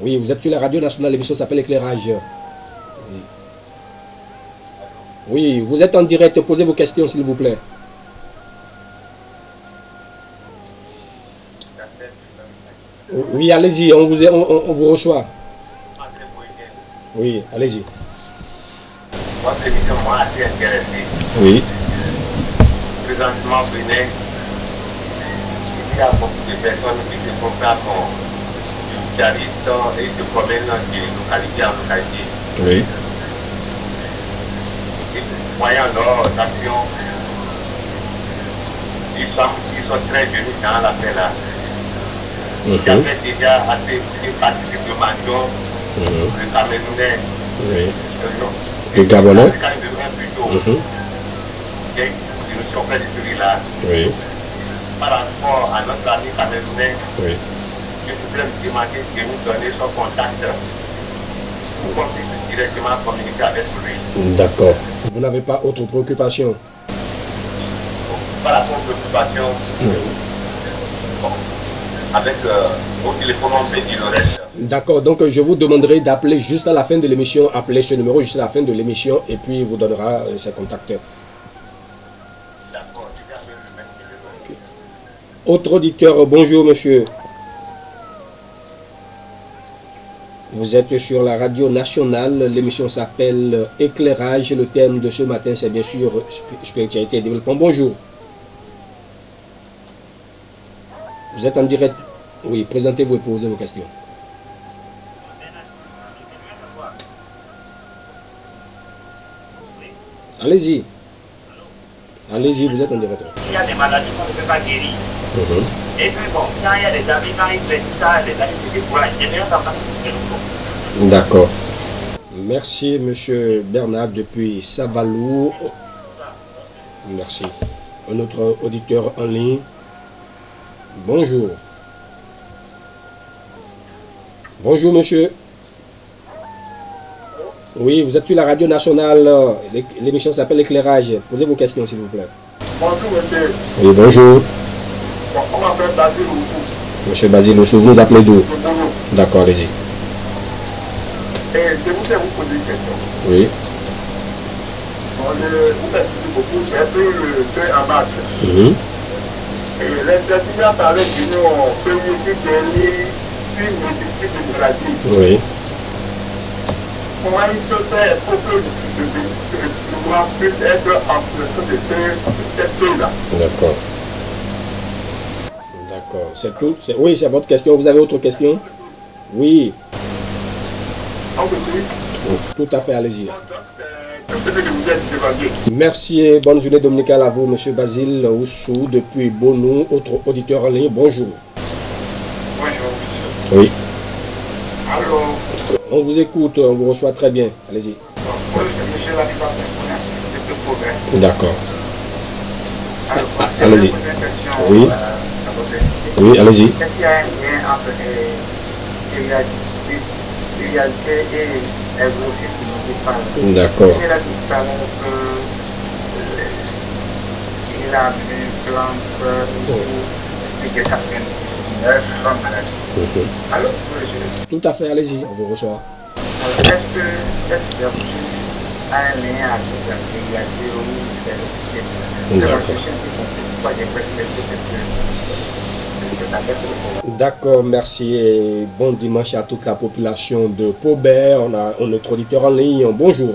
Oui, vous êtes sur la radio nationale, l'émission s'appelle Éclairage. Oui, vous êtes en direct, posez vos questions s'il vous plaît. Oui, allez-y, on vous reçoit. Oui, allez-y. Votre émission m'a assez intéressé. Oui. Présentement, Bénin, il y a beaucoup de personnes qui se font faire du charisme et se promènent de localité en localité. Oui. Voyant leurs actions, ils sont très jeunes dans l'affaire là. J'avais déjà assez une partie de mention, le Camerounais. Oui. Le Gabonais. Je me suis fait de celui-là. Oui. Par rapport à notre ami Camerounais, Oui. je voudrais me demander de nous donner son contact pour qu'on puisse directement communiquer avec lui. D'accord. Vous n'avez pas autre préoccupation? Par rapport aux préoccupations, bon, avec au téléphone, on peut dire le reste. D'accord, donc je vous demanderai d'appeler juste à la fin de l'émission, appelez ce numéro juste à la fin de l'émission et puis il vous donnera ses contacts. D'accord, je vais appeler le même numéro. Autre auditeur, bonjour monsieur. Vous êtes sur la radio nationale, l'émission s'appelle Éclairage. Le thème de ce matin, c'est bien sûr spiritualité et développement. Bonjour. Vous êtes en direct. Oui, présentez-vous et posez vos questions. Allez-y. Allez-y, vous êtes en direct. Il y a des maladies qu'on ne peut pas guérir. Et puis bon, quand il y a des amis, quand ils prennent ça, les amis se découragent. J'aimerais savoir ce que nous. D'accord. Merci, monsieur Bernard, depuis Savalou. Merci. Un autre auditeur en ligne. Bonjour. Bonjour, monsieur. Oui, vous êtes sur la radio nationale. L'émission s'appelle Éclairage. Posez vos questions, s'il vous plaît. Bonjour, monsieur. Oui, bonjour. Bon, on m'appelle Basile Oussou. Monsieur Basile Oussou, vous nous appelez d'où? D'accord, allez-y. Et je voudrais vous poser une question. Oui. Bon, vous expliquez beaucoup, c'est un peu le feu en marche. Et l'intervenant parlait d'une pays qui guérit une multitude de maladies. Oui. Comment il se fait pour que le pouvoir puisse être en fonction de cette pays-là? D'accord. D'accord. C'est tout? Oui, c'est votre question. Vous avez autre question? Oui. Tout à fait, allez-y. Merci et bonne journée dominicale à vous, monsieur Basile Oussou, depuis Bonou, autre auditeur en ligne. Bonjour. Bonjour. Oui. Alors, on vous écoute, on vous reçoit très bien. Allez-y. monsieur l'habitant de progrès. D'accord. Alors, allez-y. Oui. Oui, allez-y. Est-ce qu'il y a un lien entre réalité et exorcisme qui parle? D'accord. Il a dit tout à l'heure qu'il a vu plante et que 99 sont malades. Alors, tout à fait, allez-y, on vous reçoit. Est-ce que l'exorcisme a un lien avec la réalité ou l'exorcisme? D'accord, merci et bon dimanche à toute la population de Paubert. On a un autre auditeur en ligne. Bonjour.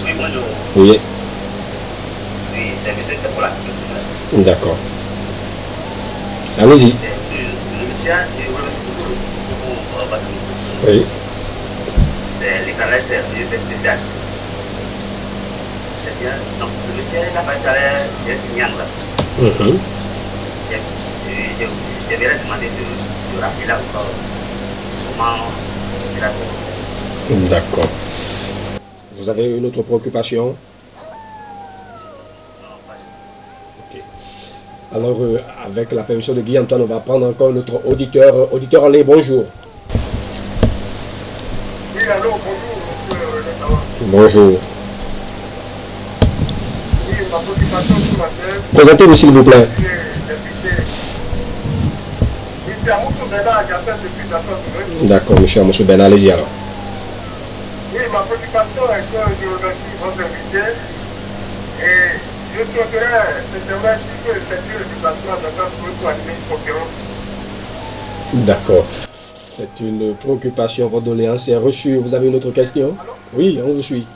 Oui, bonjour. Oui. Oui, c'est pour la question. D'accord. Allez-y. Oui. Les canaux, c'est spécial. C'est bien. Donc, le métier n'a pas de salaire, il y a une signal. Je vais demander de rappeler là encore comment il a fait. D'accord. Vous avez une autre préoccupation? Ok. Alors, avec la permission de Guy Antoine, on va prendre encore notre auditeur. Auditeur en ligne, bonjour. Oui, allô, bonjour, monsieur. Bonjour. Oui, ma préoccupation ce matin. Présentez-vous s'il vous plaît. D'accord, monsieur Amoussou Bernard, allez-y alors. Oui, ma préoccupation est que je remercie votre invité et je souhaiterais sincèrement que effectuer le déplacement pour animer une conférence. D'accord. C'est une préoccupation, votre doléance est reçue. Vous avez une autre question? Allô? Oui, on vous suit.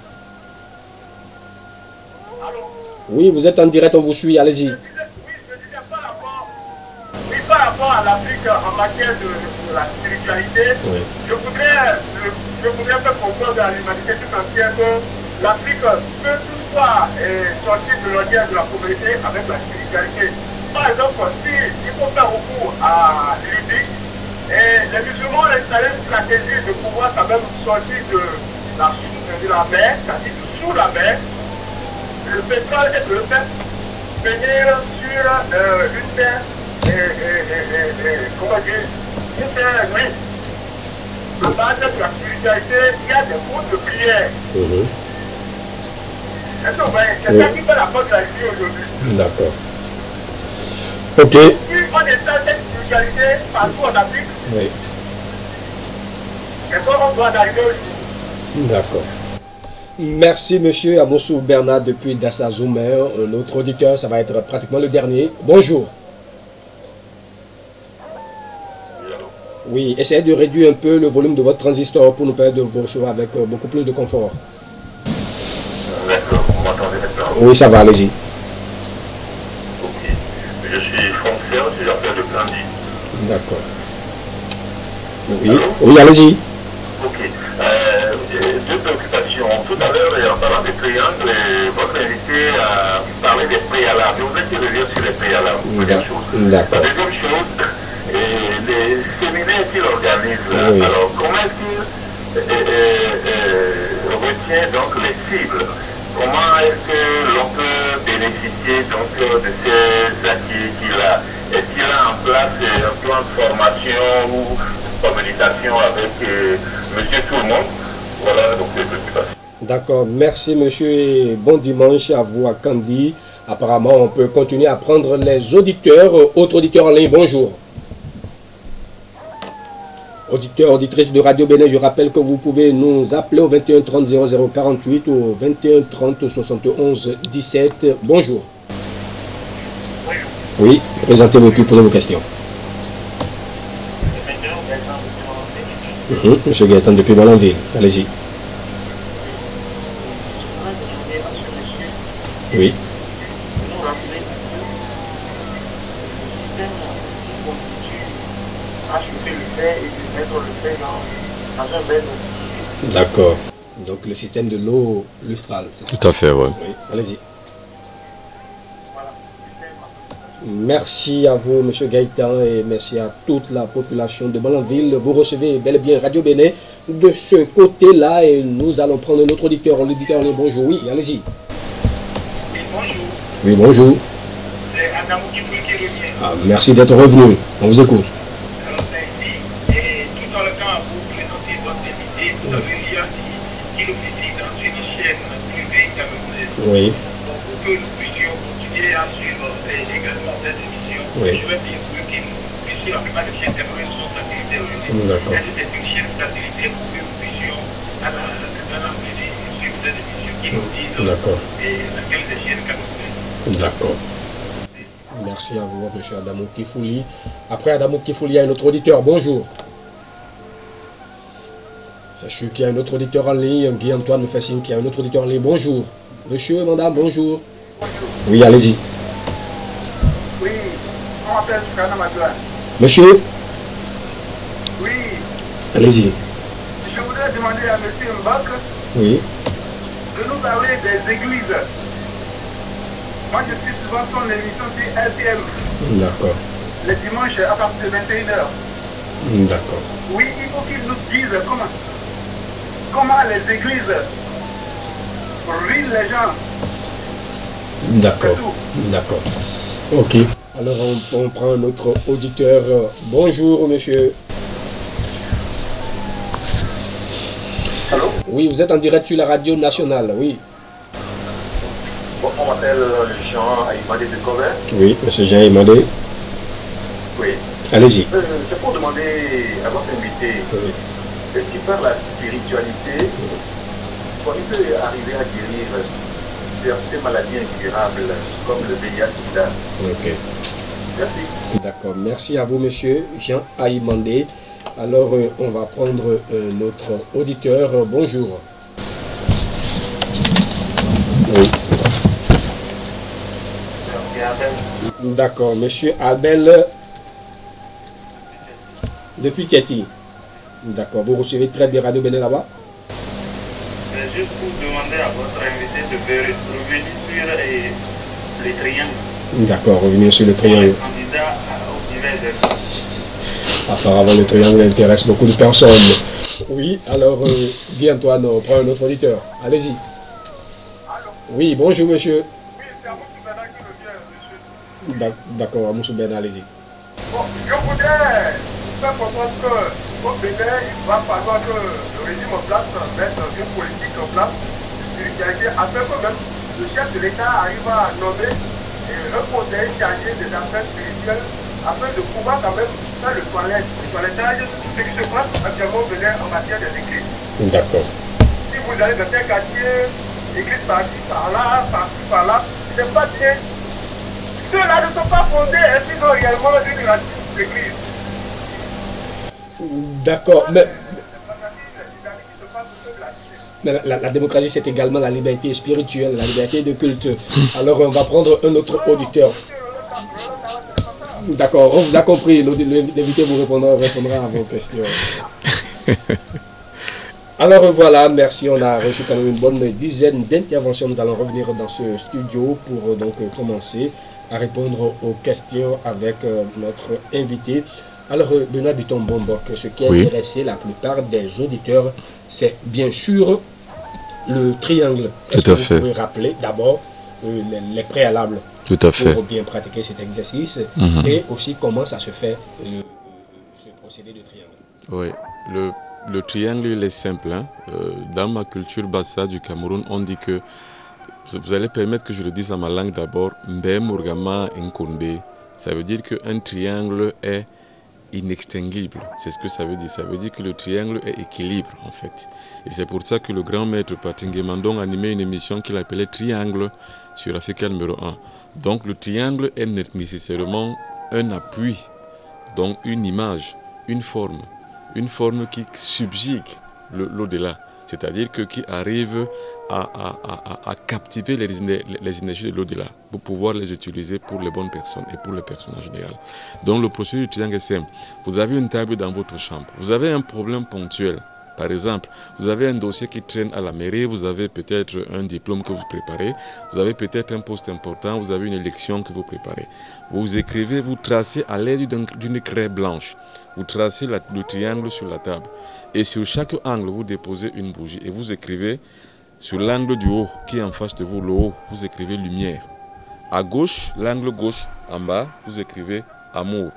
Allô? Oui, vous êtes en direct, on vous suit, allez-y. Je disais par rapport à l'Afrique en matière de la spiritualité, Oui. je voudrais faire comprendre à l'humanité tout entière que l'Afrique peut toutefois sortir de l'ornière de la pauvreté avec la spiritualité. Par exemple, il faut faire recours à l'Libye, et les musulmans ont installé une stratégie de pouvoir quand même sortir de la mer, c'est-à-dire sous la mer, le pétrole et de le faire venir sur une terre, comment dire, une terre riche. À base de la spiritualité, il y a des cours de prière. Est-ce que vous voyez, c'est ça qui fait la force de la vie aujourd'hui. D'accord. Ok. Si on installe cette spiritualité partout en Afrique, Oui. et qu'on doit arriver aujourd'hui. D'accord. Merci monsieur Amoussou Bernard depuis Dassa Zoumer. Un autre auditeur, ça va être pratiquement le dernier. Bonjour. Oui, essayez de réduire un peu le volume de votre transistor pour nous permettre de vous recevoir avec beaucoup plus de confort. D'accord, vous m'entendez maintenant? Oui, ça va, allez-y. Ok. Je suis fonctionnaire, je j'appelle de Blandy. D'accord. Oui, oui, allez-y. Ok. Deux préoccupations. Tout à l'heure, en parlant des triangles, votre invité a parlé des préalables. Je voudrais qu'il revienne sur les préalables. D'accord. La deuxième chose, les séminaires qu'il organise, Oui. alors comment est-ce qu'il retient donc les cibles? Comment est-ce que l'on peut bénéficier donc de ces acquis qu'il a? Est-ce qu'il a en place un plan de formation ou communication avec monsieur tout le monde? Voilà donc les préoccupations. D'accord, merci monsieur et bon dimanche à vous à Candy. Apparemment, on peut continuer à prendre les auditeurs. Autres auditeurs en ligne, bonjour. Auditeurs, auditrices de Radio Bénin, je rappelle que vous pouvez nous appeler au 21 30 00 48 ou au 21 30 71 17. Bonjour. Oui, présentez-vous puis posez vos questions. Monsieur Gaëtan depuis Malanville, allez-y. Oui. D'accord. Donc le système de l'eau lustrale, c'est ça? Tout à fait, oui. Oui, allez-y. Merci à vous, monsieur Gaëtan, et merci à toute la population de Malanville. Vous recevez bel et bien Radio Bénin de ce côté-là et nous allons prendre notre auditeur. L'auditeur, bonjour. Oui, allez-y. Oui, bonjour. Oui, bonjour. C'est Adam qui revient. Ah, merci d'être revenu. On vous écoute. Alors, merci. Et tout dans le temps, vous présentez votre invité. Vous avez dit qu'il officie dans une chaîne privée camerounaise. Oui. Donc, pour que nous puissions continuer à suivre également cette émission, Oui. je vais bien sûr que nous puissions, la plupart des chaînes camerounaises sont satellités aujourd'hui. D'accord. Est-ce que c'est une chaîne satellitée pour que nous puissions, à l'entrée, suivre cette émission qui nous dit D'accord. laquelle des chaînes camerounaises? D'accord. Merci à vous, monsieur Adamo Kifouli. Après Adamo Kifouli, il y a un autre auditeur. Bonjour. C'est sûr qu'il y a un autre auditeur en ligne. Guy-Antoine me fait signe qu'il y a un autre auditeur en ligne. Bonjour. Monsieur, madame, bonjour. Oui, allez-y. Oui, on m'appelle Sukana Madouane. Monsieur, Oui, allez-y. je voudrais demander à M. Mbak Oui. de nous parler des églises. Moi, je suis souvent son émission sur LTM, D'accord. les dimanches à partir de 21h. D'accord. Oui, il faut qu'il nous dise comment les églises ruinent les gens. D'accord. C'est tout. D'accord. Ok. Alors, on prend notre auditeur. Bonjour, monsieur. Allô? Oui, vous êtes en direct sur la radio nationale. Oui. Bon, on m'appelle Jean Aïmadé de Cover. Oui, monsieur Jean Imandé. Oui. Allez-y. C'est pour demander à votre invité, Oui. est-ce qu'il par la spiritualité, on peut arriver à guérir certaines maladies incurables comme le VIH-Sida? Ok. Merci. D'accord. Merci à vous, monsieur Jean Aïmandé. Alors, on va prendre notre auditeur. Bonjour. Oui. D'accord. Monsieur Abel depuis Tchéti. D'accord. Vous recevez très bien Radio Bénin là-bas? C'est juste pour demander à votre invité de revenir sur les triangles. D'accord. Revenir sur le Pour les triangle. candidats aux divers événements. Apparemment, le triangle intéresse beaucoup de personnes. Oui, alors, Guy-Antoine, on prend un autre auditeur. Allez-y. Oui, bonjour, monsieur. Oui, c'est à Moussou Bernard qui revient, monsieur. D'accord, Moussou Ben, allez-y. Bon, je voudrais faire comprendre qu'au Bénin, il va falloir que le régime en place mette une politique en place de spiritualité afin que même le chef de l'État arrive à nommer un conseiller chargé des affaires spirituelles afin de pouvoir quand même faire le toilettage de ce qui se passe actuellement au Bénin en matière des églises. D'accord. Si vous allez dans un quartier, église par-ci, par-là, par-ci, par-là, c'est pas bien. Ceux-là ne sont pas fondés, est-ce qu'ils ont réellement une racine d'église? D'accord, mais la démocratie, c'est également la liberté spirituelle, la liberté de culte. Alors, on va prendre un autre auditeur. D'accord, on vous a compris. L'invité vous répondra à vos questions. Alors voilà, merci. On a reçu quand même une bonne dizaine d'interventions. Nous allons revenir dans ce studio pour donc commencer à répondre aux questions avec notre invité. Alors, Benoît Bitton-Bombok, ce qui a intéressé la plupart des auditeurs, c'est bien sûr le triangle. Est-ce que vous pouvez rappeler d'abord les préalables pour bien pratiquer cet exercice et aussi comment ça se fait, ce procédé de triangle? Oui, le triangle, il est simple. Hein. Dans ma culture bassa du Cameroun, on dit que, vous allez permettre que je le dise dans ma langue d'abord, Mbe Murgama Nkonbe. Ça veut dire qu'un triangle est inextinguible. C'est ce que ça veut dire. Ça veut dire que le triangle est équilibre, en fait. Et c'est pour ça que le grand maître Patrick Mandong animait une émission qu'il appelait Triangle sur Africa numéro 1. Donc le triangle est nécessairement un appui, donc une image, une forme qui subjugue l'au-delà. C'est-à-dire qui arrive à captiver les énergies de l'au-delà pour pouvoir les utiliser pour les bonnes personnes et pour les personnes en général. Donc le procédé du triangle est simple. Vous avez une table dans votre chambre. Vous avez un problème ponctuel. Par exemple, vous avez un dossier qui traîne à la mairie, vous avez peut-être un diplôme que vous préparez, vous avez peut-être un poste important, vous avez une élection que vous préparez. Vous écrivez, vous tracez à l'aide d'une craie blanche. Vous tracez le triangle sur la table. Et sur chaque angle, vous déposez une bougie et vous écrivez sur l'angle du haut qui est en face de vous, le haut, vous écrivez lumière. À gauche, l'angle gauche, en bas, vous écrivez amour.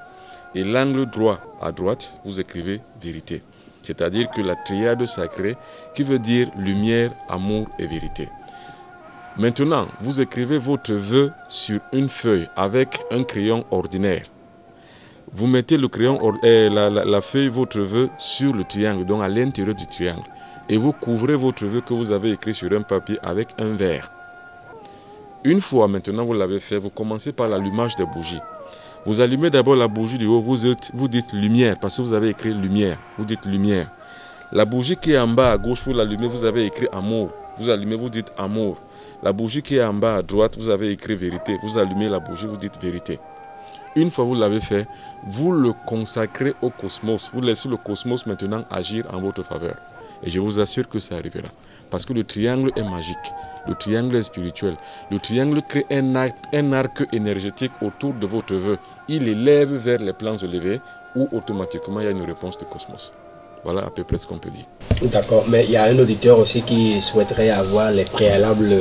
Et l'angle droit, à droite, vous écrivez vérité. C'est-à-dire que la triade sacrée qui veut dire lumière, amour et vérité. Maintenant, vous écrivez votre vœu sur une feuille avec un crayon ordinaire. Vous mettez le crayon, la feuille, votre vœu sur le triangle, donc à l'intérieur du triangle. Et vous couvrez votre vœu que vous avez écrit sur un papier avec un verre. Une fois maintenant vous l'avez fait, vous commencez par l'allumage des bougies. Vous allumez d'abord la bougie du haut, vous dites lumière, parce que vous avez écrit lumière, vous dites lumière. La bougie qui est en bas à gauche, vous l'allumez, vous avez écrit amour. Vous allumez, vous dites amour. La bougie qui est en bas à droite, vous avez écrit vérité. Vous allumez la bougie, vous dites vérité. Une fois vous l'avez fait, vous le consacrez au cosmos. Vous laissez le cosmos maintenant agir en votre faveur. Et je vous assure que ça arrivera. Parce que le triangle est magique. Le triangle est spirituel. Le triangle crée un arc énergétique autour de votre vœu. Il élève vers les plans élevés où automatiquement il y a une réponse du cosmos. Voilà à peu près ce qu'on peut dire. D'accord, mais il y a un auditeur aussi qui souhaiterait avoir les préalables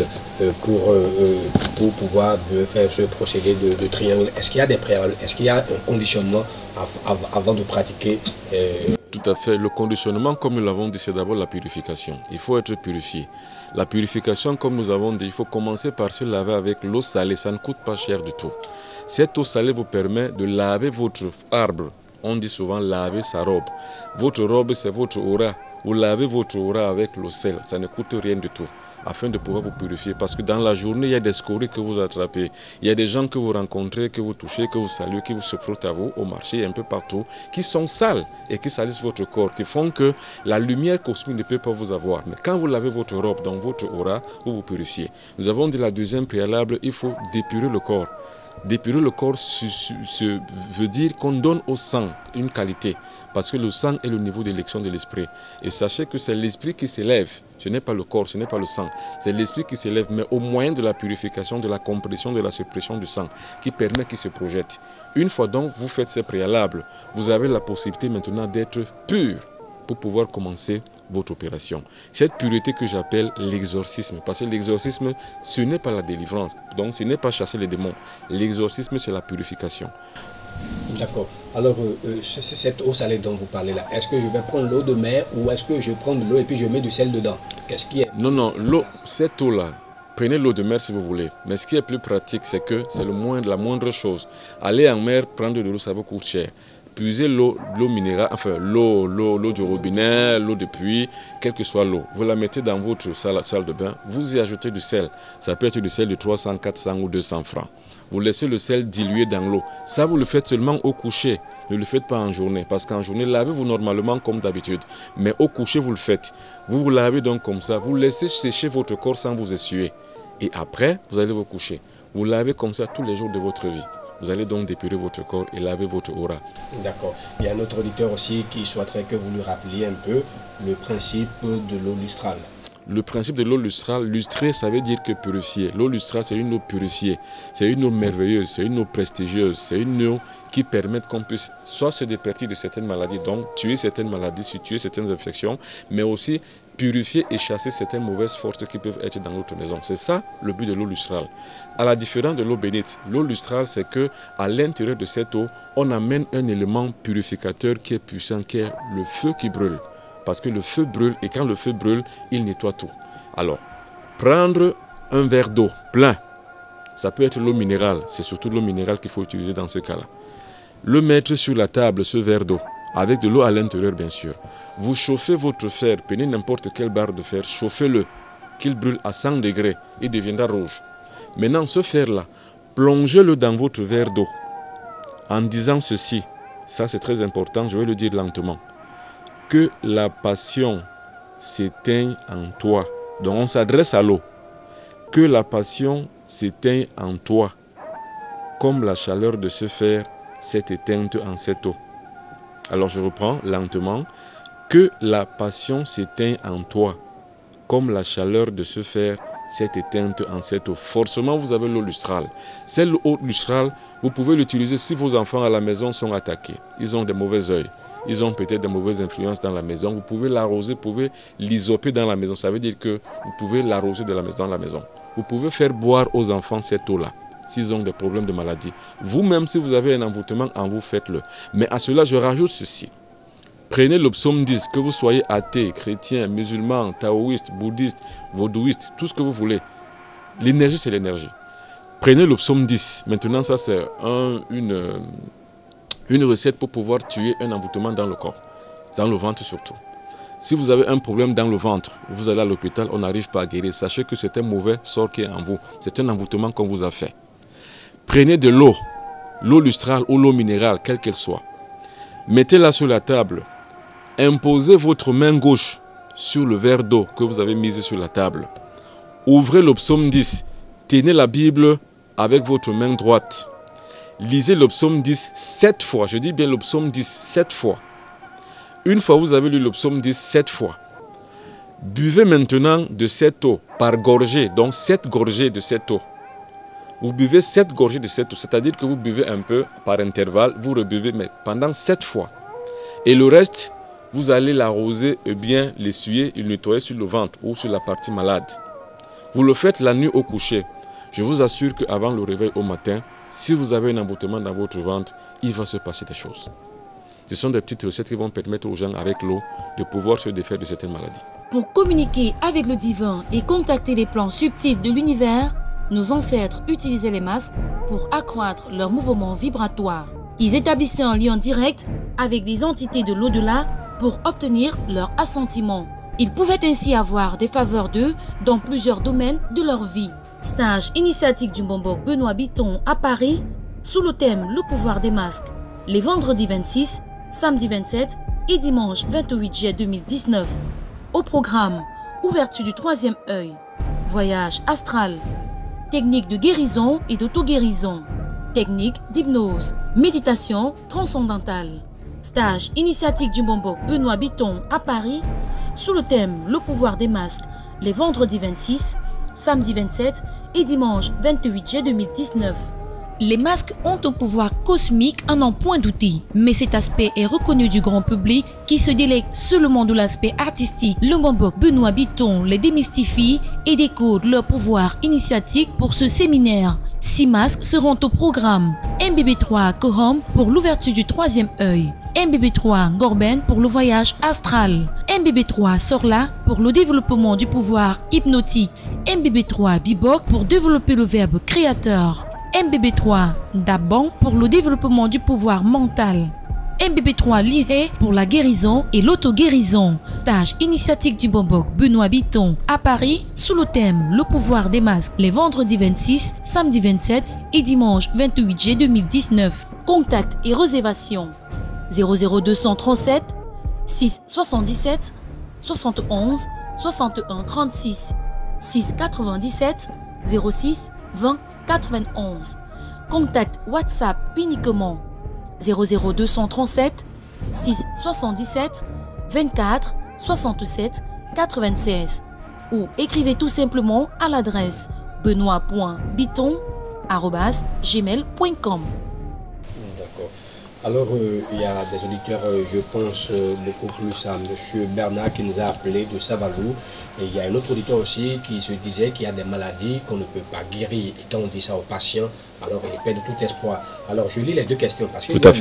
pour pouvoir faire ce procédé de triangle. Est-ce qu'il y a des préalables? Est-ce qu'il y a un conditionnement avant de pratiquer Tout à fait. Le conditionnement, comme nous l'avons dit, c'est d'abord la purification. Il faut être purifié. La purification, comme nous avons dit, il faut commencer par se laver avec l'eau salée. Ça ne coûte pas cher du tout. Cette eau salée vous permet de laver votre arbre. On dit souvent laver sa robe. Votre robe, c'est votre aura. Vous lavez votre aura avec l'eau sel. Ça ne coûte rien du tout. Afin de pouvoir vous purifier. Parce que dans la journée, il y a des scories que vous attrapez. Il y a des gens que vous rencontrez, que vous touchez, que vous saluez, qui vous se frottent à vous au marché, un peu partout, qui sont sales et qui salissent votre corps, qui font que la lumière cosmique ne peut pas vous avoir. Mais quand vous lavez votre robe dans votre aura, vous vous purifiez. Nous avons dit la deuxième préalable, il faut dépurer le corps. Dépurer le corps veut dire qu'on donne au sang une qualité. Parce que le sang est le niveau d'élection de l'esprit. Et sachez que c'est l'esprit qui s'élève. Ce n'est pas le corps, ce n'est pas le sang. C'est l'esprit qui s'élève, mais au moyen de la purification, de la compression, de la suppression du sang, qui permet qu'il se projette. Une fois donc vous faites ces préalables, vous avez la possibilité maintenant d'être pur pour pouvoir commencer votre opération. Cette pureté que j'appelle l'exorcisme, parce que l'exorcisme, ce n'est pas la délivrance, donc ce n'est pas chasser les démons. L'exorcisme, c'est la purification. D'accord. Alors, cette eau salée dont vous parlez là, est-ce que je vais prendre l'eau de mer ou est-ce que je prends de l'eau et puis je mets du sel dedans? Qu'est-ce qui est? Non, l'eau, cette eau-là, prenez l'eau de mer si vous voulez. Mais ce qui est plus pratique, c'est que c'est la moindre chose. Aller en mer, prendre de l'eau, ça vous coûte cher. Puisez l'eau minérale, enfin l'eau du robinet, l'eau de puits, quelle que soit l'eau. Vous la mettez dans votre salle de bain, vous y ajoutez du sel. Ça peut être du sel de 300, 400 ou 200 francs. Vous laissez le sel diluer dans l'eau. Ça, vous le faites seulement au coucher. Ne le faites pas en journée. Parce qu'en journée, lavez-vous normalement comme d'habitude. Mais au coucher, vous le faites. Vous vous lavez donc comme ça. Vous laissez sécher votre corps sans vous essuyer. Et après, vous allez vous coucher. Vous lavez comme ça tous les jours de votre vie. Vous allez donc dépurer votre corps et laver votre aura. D'accord. Il y a un autre auditeur aussi qui souhaiterait que vous lui rappeliez un peu le principe de l'eau lustrale. Le principe de l'eau lustrale, lustrée, ça veut dire que purifier. L'eau lustrale, c'est une eau purifiée. C'est une eau merveilleuse, c'est une eau prestigieuse. C'est une eau qui permet qu'on puisse soit se départir de certaines maladies, donc tuer certaines maladies, tuer certaines infections, mais aussi purifier et chasser certaines mauvaises forces qui peuvent être dans notre maison. C'est ça le but de l'eau lustrale. À la différence de l'eau bénite, l'eau lustrale, c'est que à l'intérieur de cette eau, on amène un élément purificateur qui est puissant, qui est le feu qui brûle. Parce que le feu brûle et quand le feu brûle, il nettoie tout. Alors, prendre un verre d'eau plein, ça peut être l'eau minérale, c'est surtout l'eau minérale qu'il faut utiliser dans ce cas-là. Le mettre sur la table, ce verre d'eau, avec de l'eau à l'intérieur bien sûr. Vous chauffez votre fer, prenez n'importe quelle barre de fer, chauffez-le, qu'il brûle à 100 degrés, il deviendra rouge. Maintenant, ce fer-là, plongez-le dans votre verre d'eau en disant ceci, ça c'est très important, je vais le dire lentement. Que la passion s'éteigne en toi. Donc on s'adresse à l'eau. Que la passion s'éteigne en toi, comme la chaleur de ce fer s'est éteinte en cette eau. Alors je reprends lentement. Que la passion s'éteigne en toi, comme la chaleur de ce fer s'est éteinte en cette eau. Forcément, vous avez l'eau lustrale. Cette eau lustrale, vous pouvez l'utiliser si vos enfants à la maison sont attaqués. Ils ont des mauvais œils. Ils ont peut-être des mauvaises influences dans la maison. Vous pouvez l'arroser, vous pouvez l'isoper dans la maison. Ça veut dire que vous pouvez l'arroser dans la maison. Vous pouvez faire boire aux enfants cette eau-là, s'ils ont des problèmes de maladie. Vous-même, si vous avez un envoûtement en vous, faites-le. Mais à cela, je rajoute ceci. Prenez le psaume 10, que vous soyez athée, chrétien, musulman, taoïste, bouddhiste, vaudouiste, tout ce que vous voulez. L'énergie, c'est l'énergie. Prenez le psaume 10. Maintenant, ça, c'est une recette pour pouvoir tuer un envoûtement dans le corps, dans le ventre surtout. Si vous avez un problème dans le ventre, vous allez à l'hôpital, on n'arrive pas à guérir. Sachez que c'est un mauvais sort qui est en vous. C'est un envoûtement qu'on vous a fait. Prenez de l'eau, l'eau lustrale ou l'eau minérale, quelle qu'elle soit. Mettez-la sur la table. Imposez votre main gauche sur le verre d'eau que vous avez mis sur la table. Ouvrez le psaume 10. Tenez la Bible avec votre main droite. Lisez le psaume 10 7 fois. Je dis bien le psaume 10 7 fois. Une fois vous avez lu le psaume 10 7 fois. Buvez maintenant de cette eau par gorgée. Donc 7 gorgées de cette eau. Vous buvez 7 gorgées de cette eau. C'est-à-dire que vous buvez un peu par intervalle. Vous rebuvez mais pendant 7 fois. Et le reste, vous allez l'arroser et bien l'essuyer et le nettoyer sur le ventre ou sur la partie malade. Vous le faites la nuit au coucher. Je vous assure qu'avant le réveil au matin, si vous avez un emboutement dans votre ventre, il va se passer des choses. Ce sont des petites recettes qui vont permettre aux gens avec l'eau de pouvoir se défaire de certaines maladies. Pour communiquer avec le divin et contacter les plans subtils de l'univers, nos ancêtres utilisaient les masques pour accroître leur mouvement vibratoire. Ils établissaient un lien direct avec des entités de l'au-delà pour obtenir leur assentiment. Ils pouvaient ainsi avoir des faveurs d'eux dans plusieurs domaines de leur vie. Stage initiatique du Mbombok Benoît Biton à Paris, sous le thème Le pouvoir des masques, les vendredis 26, samedi 27 et dimanche 28 juillet 2019. Au programme, ouverture du troisième œil, voyage astral, technique de guérison et d'auto-guérison, technique d'hypnose, méditation transcendantale. Stage initiatique du Mbombok Benoît Biton à Paris, sous le thème Le pouvoir des masques, les vendredis 26, samedi 27 et dimanche 28 juillet 2019. Les masques ont un pouvoir cosmique à n'en point douter, mais cet aspect est reconnu du grand public qui se délecte seulement de l'aspect artistique. Le Mbombok Benoît Biton les démystifie et décode leur pouvoir initiatique pour ce séminaire. 6 masques seront au programme. MBB3 Corum pour l'ouverture du troisième œil. MBB3 Gorben pour le voyage astral. MBB3 Sorla pour le développement du pouvoir hypnotique. MBB3 Bibok pour développer le verbe créateur. MBB3 Daban pour le développement du pouvoir mental. MBB3 Lihé pour la guérison et l'auto-guérison. Tâche initiatique du Bombok Benoît Biton à Paris sous le thème Le pouvoir des masques les vendredis 26, samedi 27 et dimanche 28 juillet 2019. Contact et réservation 00237 677 71 61 36 697 06 20 91. Contact WhatsApp uniquement 00237 677 24 67 96 ou écrivez tout simplement à l'adresse benoît.biton@gmail.com. D'accord. Alors, il y a des auditeurs, je pense beaucoup plus à M. Bernard qui nous a appelé de Savalou. Et il y a un autre auditeur aussi qui se disait qu'il y a des maladies qu'on ne peut pas guérir. Et quand on dit ça aux patients, alors ils perdent tout espoir. Alors, je lis les deux questions parce qu'il y a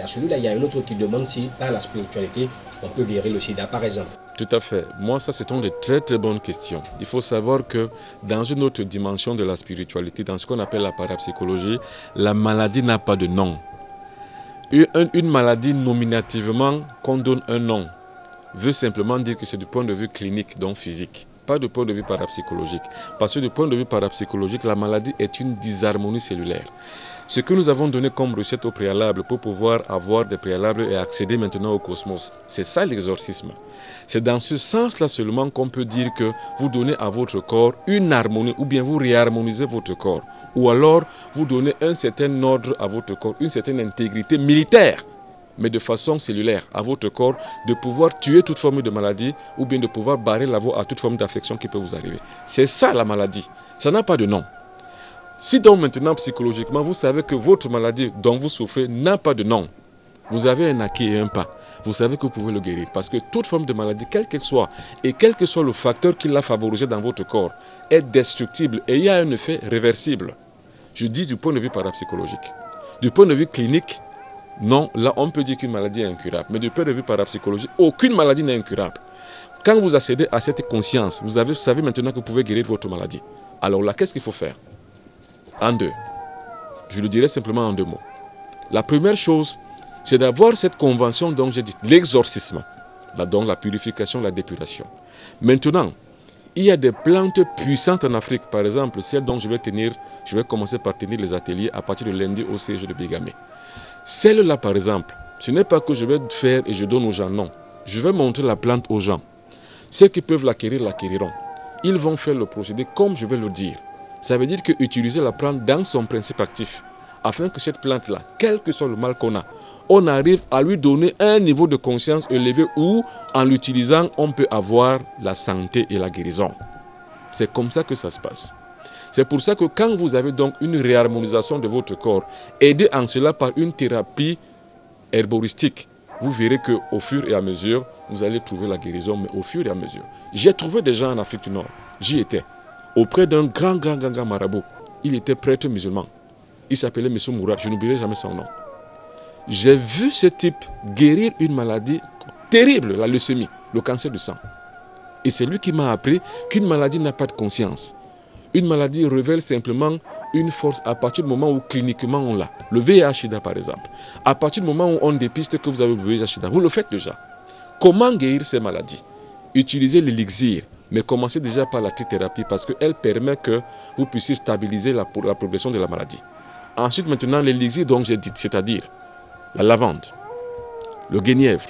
celui-là, il y a un autre qui demande si par la spiritualité, on peut guérir le sida, par exemple. Tout à fait. Moi, ça, c'est une de très très bonnes questions. Il faut savoir que dans une autre dimension de la spiritualité, dans ce qu'on appelle la parapsychologie, la maladie n'a pas de nom. Une maladie, nominativement, qu'on donne un nom, veut simplement dire que c'est du point de vue clinique, donc physique, pas du point de vue parapsychologique. Parce que du point de vue parapsychologique, la maladie est une disharmonie cellulaire. Ce que nous avons donné comme recette au préalable pour pouvoir avoir des préalables et accéder maintenant au cosmos, c'est ça l'exorcisme. C'est dans ce sens-là seulement qu'on peut dire que vous donnez à votre corps une harmonie ou bien vous réharmonisez votre corps. Ou alors vous donnez un certain ordre à votre corps, une certaine intégrité militaire, mais de façon cellulaire à votre corps, de pouvoir tuer toute forme de maladie ou bien de pouvoir barrer la voie à toute forme d'affection qui peut vous arriver. C'est ça la maladie. Ça n'a pas de nom. Si donc maintenant psychologiquement vous savez que votre maladie dont vous souffrez n'a pas de nom, vous avez un acquis et un pas. Vous savez que vous pouvez le guérir parce que toute forme de maladie, quelle qu'elle soit, et quel que soit le facteur qui l'a favorisé dans votre corps, est destructible et il y a un effet réversible. Je dis du point de vue parapsychologique. Du point de vue clinique, non, là on peut dire qu'une maladie est incurable. Mais du point de vue parapsychologique, aucune maladie n'est incurable. Quand vous accédez à cette conscience, vous savez maintenant que vous pouvez guérir votre maladie. Alors là, qu'est-ce qu'il faut faire? En deux. Je le dirai simplement en deux mots. La première chose, c'est d'avoir cette convention dont j'ai dit, l'exorcisme, donc la purification, la dépuration. Maintenant, il y a des plantes puissantes en Afrique, par exemple, celle dont je vais commencer par tenir les ateliers à partir de lundi au siège de Bigamé. Celle-là, par exemple, ce n'est pas que je vais faire et je donne aux gens, non. Je vais montrer la plante aux gens. Ceux qui peuvent l'acquérir, l'acquériront. Ils vont faire le procédé comme je vais le dire. Ça veut dire qu'utiliser la plante dans son principe actif, afin que cette plante-là, quel que soit le mal qu'on a, on arrive à lui donner un niveau de conscience élevé où, en l'utilisant, on peut avoir la santé et la guérison. C'est comme ça que ça se passe. C'est pour ça que quand vous avez donc une réharmonisation de votre corps, aidé en cela par une thérapie herboristique, vous verrez qu'au fur et à mesure, vous allez trouver la guérison, mais au fur et à mesure. J'ai trouvé des gens en Afrique du Nord, j'y étais, auprès d'un grand marabout. Il était prêtre musulman. Il s'appelait M. Mourad, je n'oublierai jamais son nom. J'ai vu ce type guérir une maladie terrible, la leucémie, le cancer du sang. Et c'est lui qui m'a appris qu'une maladie n'a pas de conscience. Une maladie révèle simplement une force à partir du moment où cliniquement on l'a. Le VIH-Sida par exemple. À partir du moment où on dépiste que vous avez le VIH-Sida, vous le faites déjà. Comment guérir ces maladies? Utilisez l'élixir, mais commencez déjà par la trithérapie parce qu'elle permet que vous puissiez stabiliser la progression de la maladie. Ensuite maintenant l'élixir donc j'ai dit, c'est-à-dire la lavande, le guénièvre,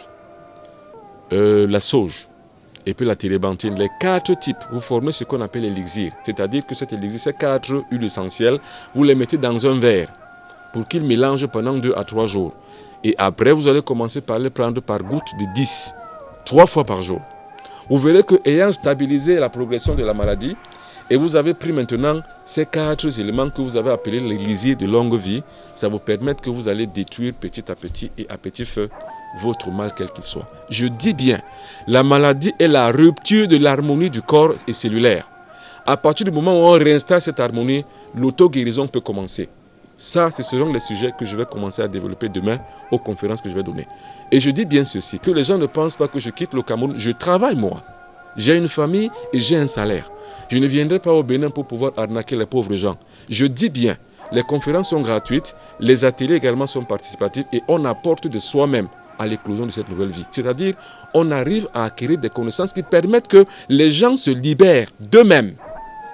la sauge, et puis la térébenthine, les 4 types, vous formez ce qu'on appelle l'élixir. C'est-à-dire que cet élixir, ces 4 huiles essentielles, vous les mettez dans un verre pour qu'ils mélangent pendant 2 à 3 jours. Et après, vous allez commencer par les prendre par gouttes de 10, 3 fois par jour. Vous verrez qu'ayant stabilisé la progression de la maladie, et vous avez pris maintenant ces 4 éléments que vous avez appelés l'élixir de longue vie, ça vous permet que vous allez détruire petit à petit et à petit feu votre mal quel qu'il soit. Je dis bien, la maladie est la rupture de l'harmonie du corps et cellulaire. À partir du moment où on réinstalle cette harmonie, l'auto-guérison peut commencer. Ça, ce seront les sujets que je vais commencer à développer demain aux conférences que je vais donner. Et je dis bien ceci, que les gens ne pensent pas que je quitte le Cameroun. Je travaille moi. J'ai une famille et j'ai un salaire. Je ne viendrai pas au Bénin pour pouvoir arnaquer les pauvres gens. Je dis bien, les conférences sont gratuites, les ateliers également sont participatifs et on apporte de soi-même à l'éclosion de cette nouvelle vie. C'est-à-dire, on arrive à acquérir des connaissances qui permettent que les gens se libèrent d'eux-mêmes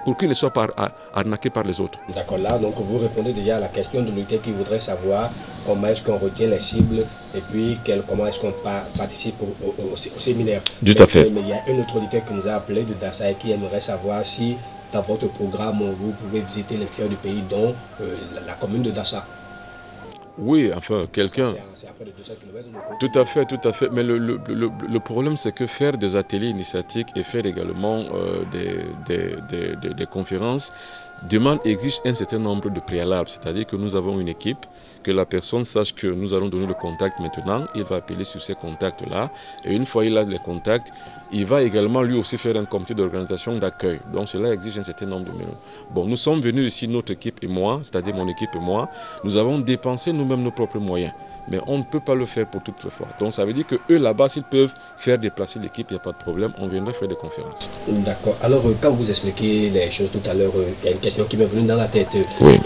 pour qu'ils ne soient pas arnaqués par les autres. D'accord, là, donc vous répondez déjà à la question de l'auditeur qui voudrait savoir comment est-ce qu'on retient les cibles et puis comment est-ce qu'on participe au séminaire. Tout à fait. Mais il y a un autre auditeur qui nous a appelé de Dassa et qui aimerait savoir si dans votre programme, vous pouvez visiter l'intérieur du pays, dont la commune de Dassa. Oui, enfin, quelqu'un... C'est à près de 200 km. Tout à fait. Mais le problème, c'est que faire des ateliers initiatiques et faire également des conférences exige un certain nombre de préalables. C'est-à-dire que nous avons une équipe, que la personne sache que nous allons donner le contact maintenant, il va appeler sur ces contacts-là. Et une fois il a les contacts, il va également lui aussi faire un comité d'organisation d'accueil. Donc cela exige un certain nombre de minutes. Bon, nous sommes venus ici, notre équipe et moi, c'est-à-dire mon équipe et moi, nous avons dépensé nous-mêmes nos propres moyens. Mais on ne peut pas le faire pour toutes les fois. Donc ça veut dire qu'eux là-bas, s'ils peuvent faire déplacer l'équipe, il n'y a pas de problème, on viendrait faire des conférences. D'accord. Alors quand vous expliquez les choses tout à l'heure, il y a une question qui m'est venue dans la tête. Oui.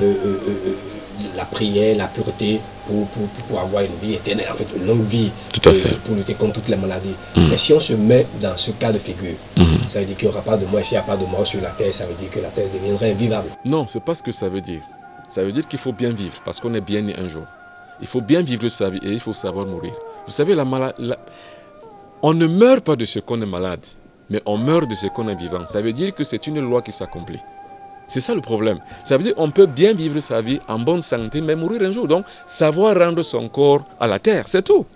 La prière, la pureté pour avoir une vie éternelle, en fait une longue vie, tout à fait. Pour lutter contre toutes les maladies. Mais si on se met dans ce cas de figure, ça veut dire qu'il n'y aura pas de mort. S'il n'y a pas de mort sur la terre, ça veut dire que la terre deviendrait invivable. Non, ce n'est pas ce que ça veut dire. Ça veut dire qu'il faut bien vivre, parce qu'on est bien né un jour. Il faut bien vivre sa vie et il faut savoir mourir. Vous savez, on ne meurt pas de ce qu'on est malade, mais on meurt de ce qu'on est vivant. Ça veut dire que c'est une loi qui s'accomplit. C'est ça le problème. Ça veut dire qu'on peut bien vivre sa vie en bonne santé, mais mourir un jour. Donc, savoir rendre son corps à la terre, c'est tout.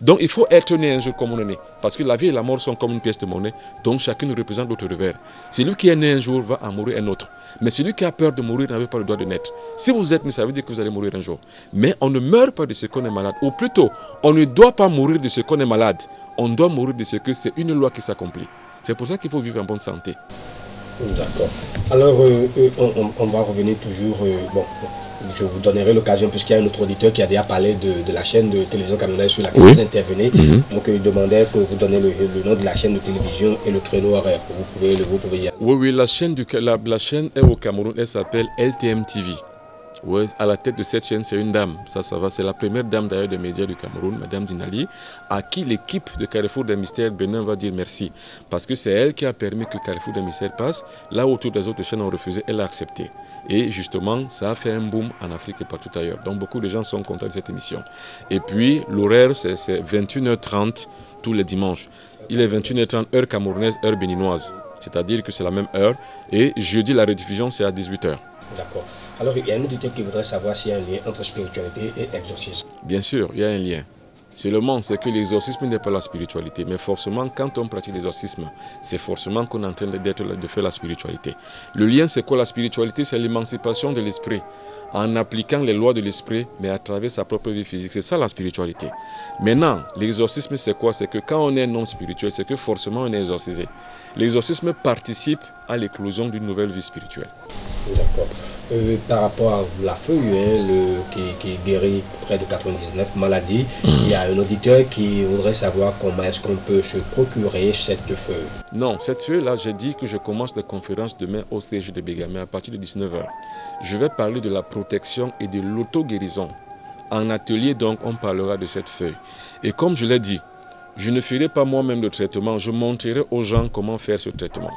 Donc, il faut être né un jour comme on est né. Parce que la vie et la mort sont comme une pièce de monnaie. Donc, chacune représente l'autre revers. Celui qui est né un jour va en mourir un autre. Mais celui qui a peur de mourir n'avait pas le droit de naître. Si vous êtes né, ça veut dire que vous allez mourir un jour. Mais on ne meurt pas de ce qu'on est malade. Ou plutôt, on ne doit pas mourir de ce qu'on est malade. On doit mourir de ce que c'est une loi qui s'accomplit. C'est pour ça qu'il faut vivre en bonne santé. D'accord. Alors, on va revenir toujours... bon, je vous donnerai l'occasion, puisqu'il y a un autre auditeur qui a déjà parlé de la chaîne de télévision camerounaise sur laquelle vous intervenez. Donc, il demandait que vous donniez le nom de la chaîne de télévision et le créneau horaire. Vous pouvez y aller. Oui, la chaîne est au Cameroun, elle s'appelle LTM TV. Ouais, à la tête de cette chaîne, c'est une dame. Ça va. C'est la première dame d'ailleurs des médias du Cameroun, Madame Dinali, à qui l'équipe de Carrefour des Mystères Bénin va dire merci. Parce que c'est elle qui a permis que Carrefour des Mystères passe. Là où toutes les autres chaînes ont refusé, elle a accepté. Et justement, ça a fait un boom en Afrique et partout ailleurs. Donc beaucoup de gens sont contents de cette émission. Et puis, l'horaire, c'est 21h30 tous les dimanches. Il est 21h30 heure camerounaise, heure béninoise. C'est-à-dire que c'est la même heure. Et jeudi, la rediffusion, c'est à 18h. D'accord. Alors, il y a un auditeur qui voudrait savoir s'il y a un lien entre spiritualité et exorcisme. Bien sûr, il y a un lien. Seulement, c'est que l'exorcisme n'est pas la spiritualité. Mais forcément, quand on pratique l'exorcisme, c'est forcément qu'on est en train de faire la spiritualité. Le lien, c'est quoi la spiritualité? C'est l'émancipation de l'esprit. En appliquant les lois de l'esprit, mais à travers sa propre vie physique. C'est ça la spiritualité. Maintenant, l'exorcisme, c'est quoi? C'est que quand on est non spirituel, c'est que forcément on est exorcisé. L'exorcisme participe à l'éclosion d'une nouvelle vie spirituelle. D'accord. Par rapport à la feuille qui guérit près de 99 maladies, il y a un auditeur qui voudrait savoir comment est-ce qu'on peut se procurer cette feuille. Non, cette feuille-là, j'ai dit que je commence des conférences demain au CG de Bégamé à partir de 19h. Je vais parler de la protection et de l'auto-guérison. En atelier, donc, on parlera de cette feuille. Et comme je l'ai dit, je ne ferai pas moi-même le traitement, je montrerai aux gens comment faire ce traitement.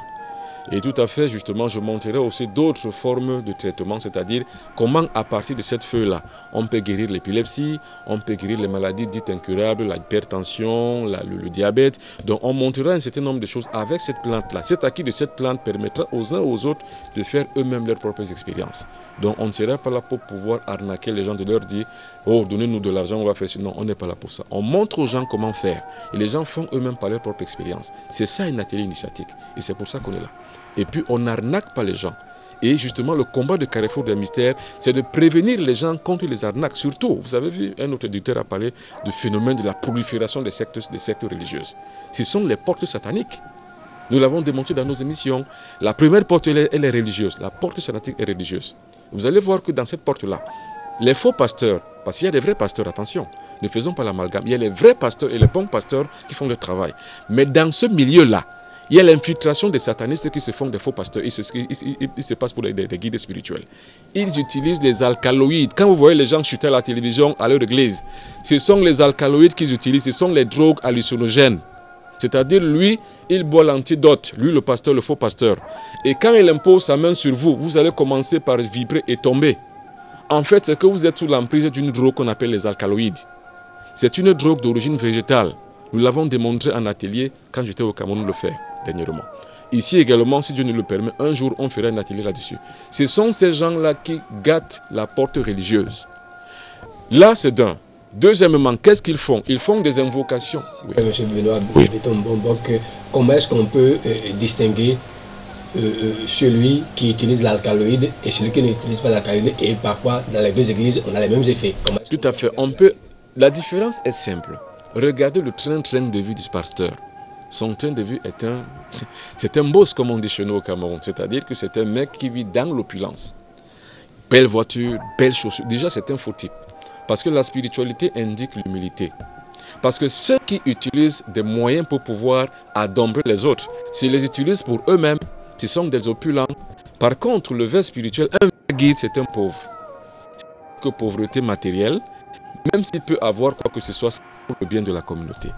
Et tout à fait, justement, je montrerai aussi d'autres formes de traitement, c'est-à-dire comment, à partir de cette feuille-là, on peut guérir l'épilepsie, on peut guérir les maladies dites incurables, l'hypertension, le diabète. Donc, on montrera un certain nombre de choses avec cette plante-là. Cet acquis de cette plante permettra aux uns et aux autres de faire eux-mêmes leurs propres expériences. Donc, on ne sera pas là pour pouvoir arnaquer les gens, de leur dire « Oh, donnez-nous de l'argent, on va faire ça ». Non, on n'est pas là pour ça. On montre aux gens comment faire. Et les gens font eux-mêmes par leur propre expérience. C'est ça un atelier initiatique. Et c'est pour ça qu'on est là. Et puis, on n'arnaque pas les gens. Et justement, le combat de Carrefour des Mystères, c'est de prévenir les gens contre les arnaques. Surtout, vous avez vu, un autre éditeur a parlé du phénomène de la prolifération des sectes religieuses. Ce sont les portes sataniques. Nous l'avons démontré dans nos émissions. La première porte, elle est religieuse. La porte satanique est religieuse. Vous allez voir que dans cette porte-là, les faux pasteurs, parce qu'il y a des vrais pasteurs, attention, ne faisons pas l'amalgame. Il y a les vrais pasteurs et les bons pasteurs qui font le travail. Mais dans ce milieu-là, Il y a l'infiltration des satanistes qui se font des faux pasteurs. Il se passe pour des guides spirituels. Ils utilisent les alcaloïdes. Quand vous voyez les gens chuter à la télévision, à leur église, ce sont les alcaloïdes qu'ils utilisent. Ce sont les drogues hallucinogènes. C'est-à-dire, lui, il boit l'antidote. Lui, le pasteur, le faux pasteur. Et quand il impose sa main sur vous, vous allez commencer par vibrer et tomber. En fait, c'est que vous êtes sous l'emprise d'une drogue qu'on appelle les alcaloïdes. C'est une drogue d'origine végétale. Nous l'avons démontré en atelier quand j'étais au Cameroun le faire dernièrement. Ici également, si Dieu nous le permet, un jour on fera un atelier là-dessus. Ce sont ces gens-là qui gâtent la porte religieuse. Là, c'est d'un. Deuxièmement, qu'est-ce qu'ils font? Ils font des invocations. Oui. Monsieur Benoît, comment est-ce qu'on peut distinguer celui qui utilise l'alcaloïde et celui qui n'utilise pas l'alcaloïde? Et parfois, dans les deux églises, on a les mêmes effets. Tout à fait. La différence est simple. Regardez le train de vie du pasteur. Son train de vie c'est un boss, comme on dit chez nous au Cameroun. C'est-à-dire que c'est un mec qui vit dans l'opulence. Belle voiture, belle chaussure. Déjà, c'est un faux type. Parce que la spiritualité indique l'humilité. Parce que ceux qui utilisent des moyens pour pouvoir adombrer les autres, s'ils les utilisent pour eux-mêmes, ce sont des opulents. Par contre, le vrai spirituel, un vrai guide, c'est un pauvre. Que pauvreté matérielle, même s'il peut avoir quoi que ce soit pour le bien de la communauté.